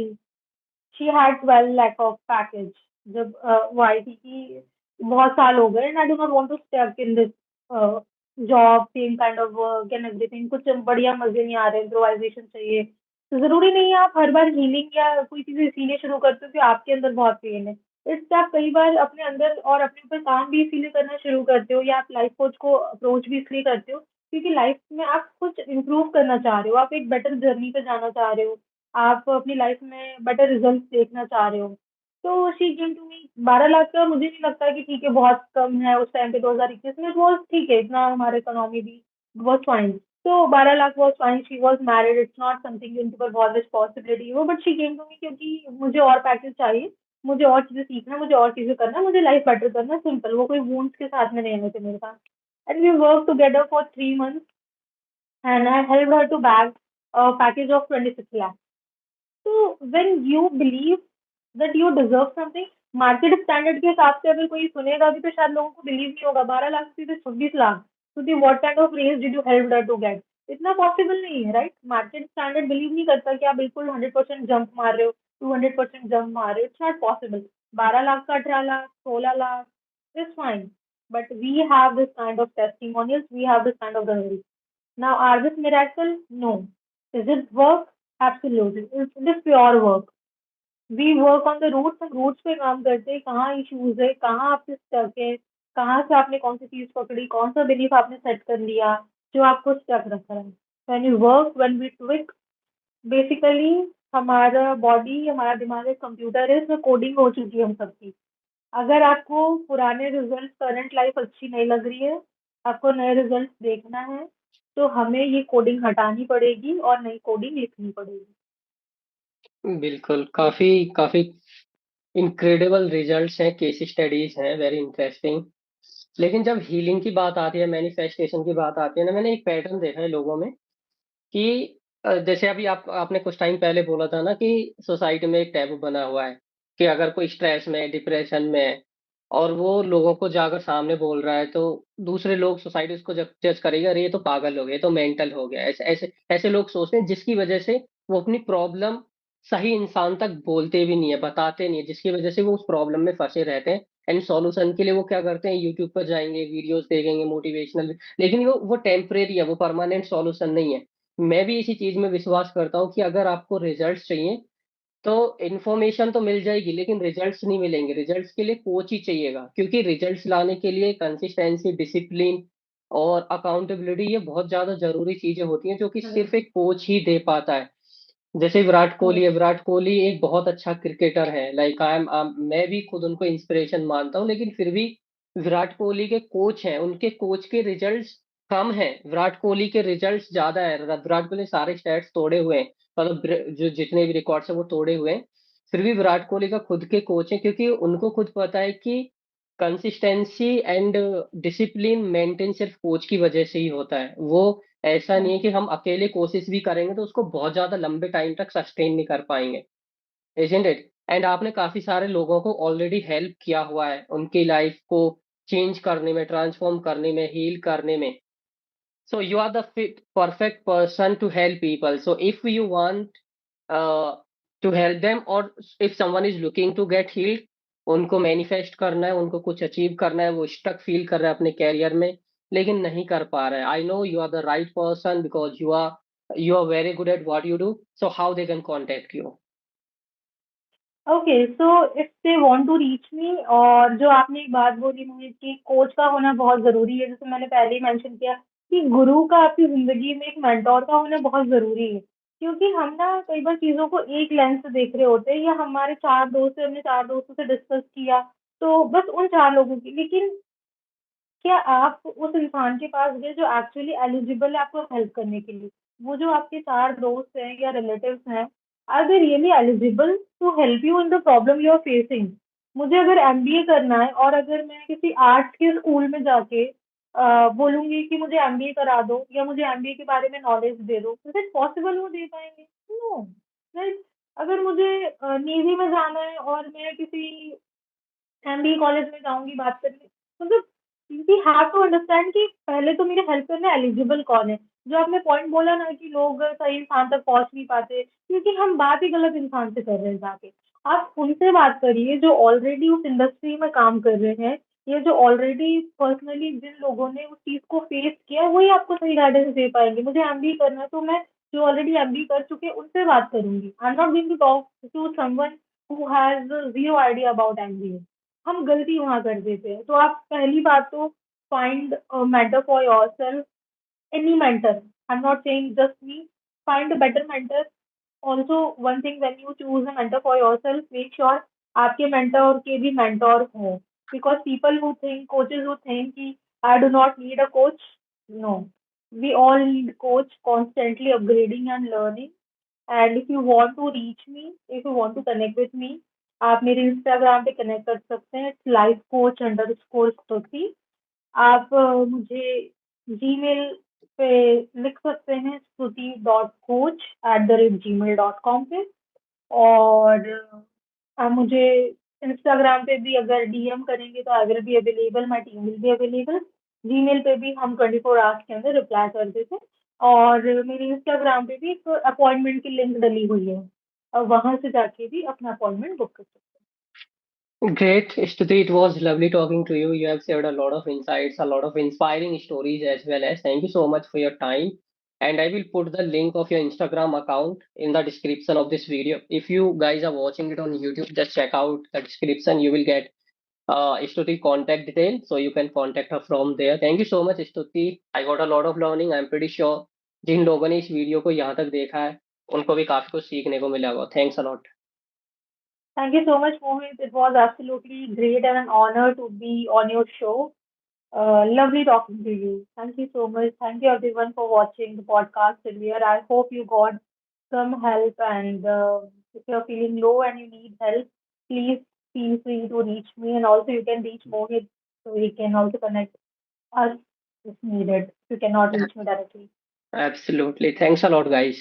A: She had 12 lakh of package. जब वो IT की बहुत साल हो गए, and I do not want to stuck in this job, same kind of work and everything. कुछ बढ़िया मजे नहीं आ रहे, improvisation चाहिए। तो जरूरी नहीं है आप हर बार हीलिंग या कोई चीज इसीलिए शुरू करते हो कि आपके अंदर बहुत पेन है। इट्स आप कई बार अपने अंदर और अपने ऊपर काम भी इसीलिए करना शुरू करते हो, या आप लाइफ कोच को अप्रोच भी इसलिए करते हो क्योंकि लाइफ में आप कुछ इम्प्रूव करना चाह रहे हो, आप एक बेटर जर्नी पे जाना चाह रहे हो, आप अपनी लाइफ में बेटर रिजल्ट देखना चाह रहे हो। तो she came to me 12 lakh का, मुझे नहीं लगता कि ठीक है बहुत कम है, उस टाइम पे 2021 में वो ठीक है, इतना हमारा इकोनॉमी भी was fine. So 12 lakh was fine. She was married. It's not something जिनके ऊपर बहुत रिस्पॉन्सिबिलिटी हो, but she came to me क्योंकि मुझे और पैकेज चाहिए, मुझे और चीजें सीखना, मुझे और चीजें करना, मुझे लाइफ बेटर करना, सिंपल, वो कोई वूंड्स के साथ में रहने थे मेरे पास। And we work together for 3 months and I helped her to bag a package of 26 lakhs. So when you believe that you deserve something, market standard के हिसाब से अगर कोई सुनेगा भी तो शायद लोगों को बिलीव नहीं होगा। 12 लाख से 26 लाख, तो दी what kind of raise did you help her to get? इतना पॉसिबल नहीं है, राइट? मार्केट स्टैंडर्ड बिलीव नहीं करता कि आप बिल्कुल 100% जंप मार रहे हो, 200% जंप मार रहे हो। It's not possible. 12 लाख का 18 lakh, 16 lakh is fine, but we have this kind of testimonials, we have this kind of result. Now, are this miracle? No. Is it work? Absolutely. It is pure work. We work on the roots, हम roots पे काम करते हैं, कहाँ issues है, कहाँ आपसे stuck है, कहाँ से आपने कौन सी चीज पकड़ी, कौन सा बिलीफ आपने सेट कर लिया जो आपको स्टक रख रहा है। When you work, when we tweak, basically हमारा बॉडी, हमारा दिमाग एक कंप्यूटर है, इसमें कोडिंग हो चुकी है हम सबकी। अगर आपको पुराने रिजल्ट, करंट लाइफ अच्छी नहीं लग रही है, आपको नए रिजल्ट देखना है, तो हमें ये कोडिंग हटानी पड़ेगी और नई कोडिंग लिखनी पड़ेगी।
B: बिल्कुल, काफी काफी इनक्रेडिबल रिजल्ट्स हैं, केस स्टडीज हैं, वेरी इंटरेस्टिंग। लेकिन जब हीलिंग की बात आती है, मैनिफेस्टेशन की बात आती है ना, मैंने एक पैटर्न देखा है लोगों में कि जैसे अभी आपने कुछ टाइम पहले बोला था ना कि सोसाइटी में एक टैबू बना हुआ है कि अगर कोई स्ट्रेस में, डिप्रेशन में है और वो लोगों को जाकर सामने बोल रहा है, तो दूसरे लोग, सोसाइटी उसको जज करेगा, अरे ये तो पागल हो गया, ये तो मेंटल हो गया। ऐसे ऐसे ऐसे लोग सोचते हैं, जिसकी वजह से वो अपनी प्रॉब्लम सही इंसान तक बोलते भी नहीं है, बताते नहीं है, जिसकी वजह से वो उस प्रॉब्लम में फंसे रहते हैं। एंड सॉल्यूशन के लिए वो क्या करते हैं, यूट्यूब पर जाएंगे, वीडियोस देखेंगे मोटिवेशनल, लेकिन वो टेम्परेरी है, वो परमानेंट सॉल्यूशन नहीं है। मैं भी इसी चीज में विश्वास करता हूँ कि अगर आपको रिजल्ट्स चाहिए तो इन्फॉर्मेशन तो मिल जाएगी, लेकिन रिजल्ट्स नहीं मिलेंगे। रिजल्ट्स के लिए कोच ही चाहिएगा, क्योंकि रिजल्ट्स लाने के लिए कंसिस्टेंसी, डिसिप्लिन और अकाउंटेबिलिटी, ये बहुत ज्यादा जरूरी चीजें होती हैं जो कि
A: करेक्ट।
B: सिर्फ एक कोच ही दे पाता है। जैसे विराट कोहली है,
A: करेक्ट।
B: विराट कोहली एक बहुत अच्छा क्रिकेटर है, लाइक आई एम, मैं भी खुद उनको इंस्पिरेशन मानता हूँ, लेकिन फिर भी विराट कोहली के कोच हैं, उनके कोच के रिजल्ट्स कम हैं, विराट कोहली के रिजल्ट्स ज्यादा है। विराट कोहली ने सारे स्टैट्स तोड़े हुए हैं, मतलब जो जितने भी रिकॉर्ड्स है वो तोड़े हुए हैं। फिर भी विराट कोहली का खुद के कोच हैं, क्योंकि उनको खुद पता है कि कंसिस्टेंसी एंड डिसिप्लिन मेंटेन सिर्फ कोच की वजह से ही होता है। वो ऐसा नहीं है कि हम अकेले कोशिश भी करेंगे तो उसको बहुत ज्यादा लंबे टाइम तक सस्टेन नहीं कर पाएंगे, इजंट इट? एंड आपने काफी सारे लोगों को ऑलरेडी हेल्प किया हुआ है उनकी लाइफ को चेंज करने में, ट्रांसफॉर्म करने में, हील करने में। So you are the fit, perfect person to help people. So if you want to help them, or if someone is looking to get healed, उनको मैनिफेस्ट करना है, उनको कुछ अचीव करना है, वो स्टक फील कर रहा है अपने कैरियर में लेकिन नहीं कर पा रहा है, I know you are the right person because you are very good at what you do. So how they can contact you?
A: Okay, so if they want to reach me, और जो आपने एक बात बोली मोहित कि कोच का होना बहुत जरूरी है, जैसे मैंने पहले ही मेंशन किया कि गुरु का आपकी जिंदगी में, एक मेंटोर का होना बहुत जरूरी है। क्योंकि हम ना कई बार चीजों को एक लेंस से देख रहे होते हैं, या हमारे चार दोस्त हैं, हमने चार दोस्तों से डिस्कस किया तो बस उन चार लोगों की, लेकिन क्या आप उस इंसान के पास गए जो एक्चुअली एलिजिबल है आपको हेल्प करने के लिए? वो जो आपके चार दोस्त हैं या रिलेटिव्स हैं, are they really eligible to help you in the problem you are facing? मुझे अगर एमबीए करना है और अगर मैं किसी आर्ट्स के स्कूल में जाके बोलूंगी कि मुझे एमबीए करा दो या मुझे एमबीए के बारे में नॉलेज दे दो, इज इट पॉसिबल वो दे पाएंगे? No, right? अगर मुझे नेवी में जाना है और मैं किसी एमबीए कॉलेज में जाऊंगी बात करने, मतलब वी हैव टू अंडरस्टैंड कि पहले तो मेरे हेल्प करने एलिजिबल कौन है। जो आपने पॉइंट बोला ना कि लोग सही इंसान तक पहुंच नहीं पाते क्योंकि हम बात ही गलत इंसान से कर रहे हैं जाके। आप उनसे बात करिए जो ऑलरेडी उस इंडस्ट्री में काम कर रहे हैं, या जो ऑलरेडी पर्सनली जिन लोगों ने उस चीज को फेस किया है, वही आपको सही गाइडेंस दे पाएंगे। मुझे एमबीए करना है तो मैं जो ऑलरेडी एमबीए कर चुके हैं उनसे बात करूंगी। I am not going to talk to someone who has zero idea about MBA. हम गलती वहाँ कर देते हैं। तो आप पहली बात तो find mentor for yourself, any mentor. I'm not saying just me. Find a better mentor. Also, one thing, when you choose a mentor for yourself, make sure आपके mentor के भी mentor हो. Because people who think, coaches who think कि I do not need a coach, no. We all need coach, constantly upgrading and learning. And if you want to reach me, if you want to connect with me, आप मेरे Instagram पे connect कर सकते हैं, life coach under score स्तुति। आप मुझे Gmail पे लिख सकते हैं, stuti.coach@gmail.com पे। और आप मुझे इंस्टाग्राम पे भी अगर डीएम करेंगे तो आई will be available, my team will be available. Gmail पे भी हम 24 आवर्स के अंदर रिप्लाई कर देते हैं। और मेरे इंस्टाग्राम पे भी एक अपॉइंटमेंट की लिंक डली हुई है, और वहां से जाके भी अपना अपॉइंटमेंट बुक कर सकते
B: Great, Stuti. It was lovely talking to you. You have shared a lot of insights, a lot of inspiring stories as well as. Thank you so much for your time. And I will put the link of your Instagram account in the description of this video. If you guys are watching it on YouTube, just check out the description. You will get Stuti contact detail, so you can contact her from there. Thank you so much, Stuti. I got a lot of learning. I'm pretty sure जिन लोगों ने इस video को यहाँ तक देखा है उनको भी काफी कुछ सीखने को मिला होगा। Thanks a lot.
A: हैं। Thank you so much Mohit, it was absolutely great and an honour to be on your show. Lovely talking to you. Thank you so much. Thank you everyone for watching the podcast till here. I hope you got some help, and if you're feeling low and you need help, please feel free to reach me, and also you can reach Mohit so we can also connect us if needed. You cannot reach me directly.
B: Absolutely. Thanks a lot, guys.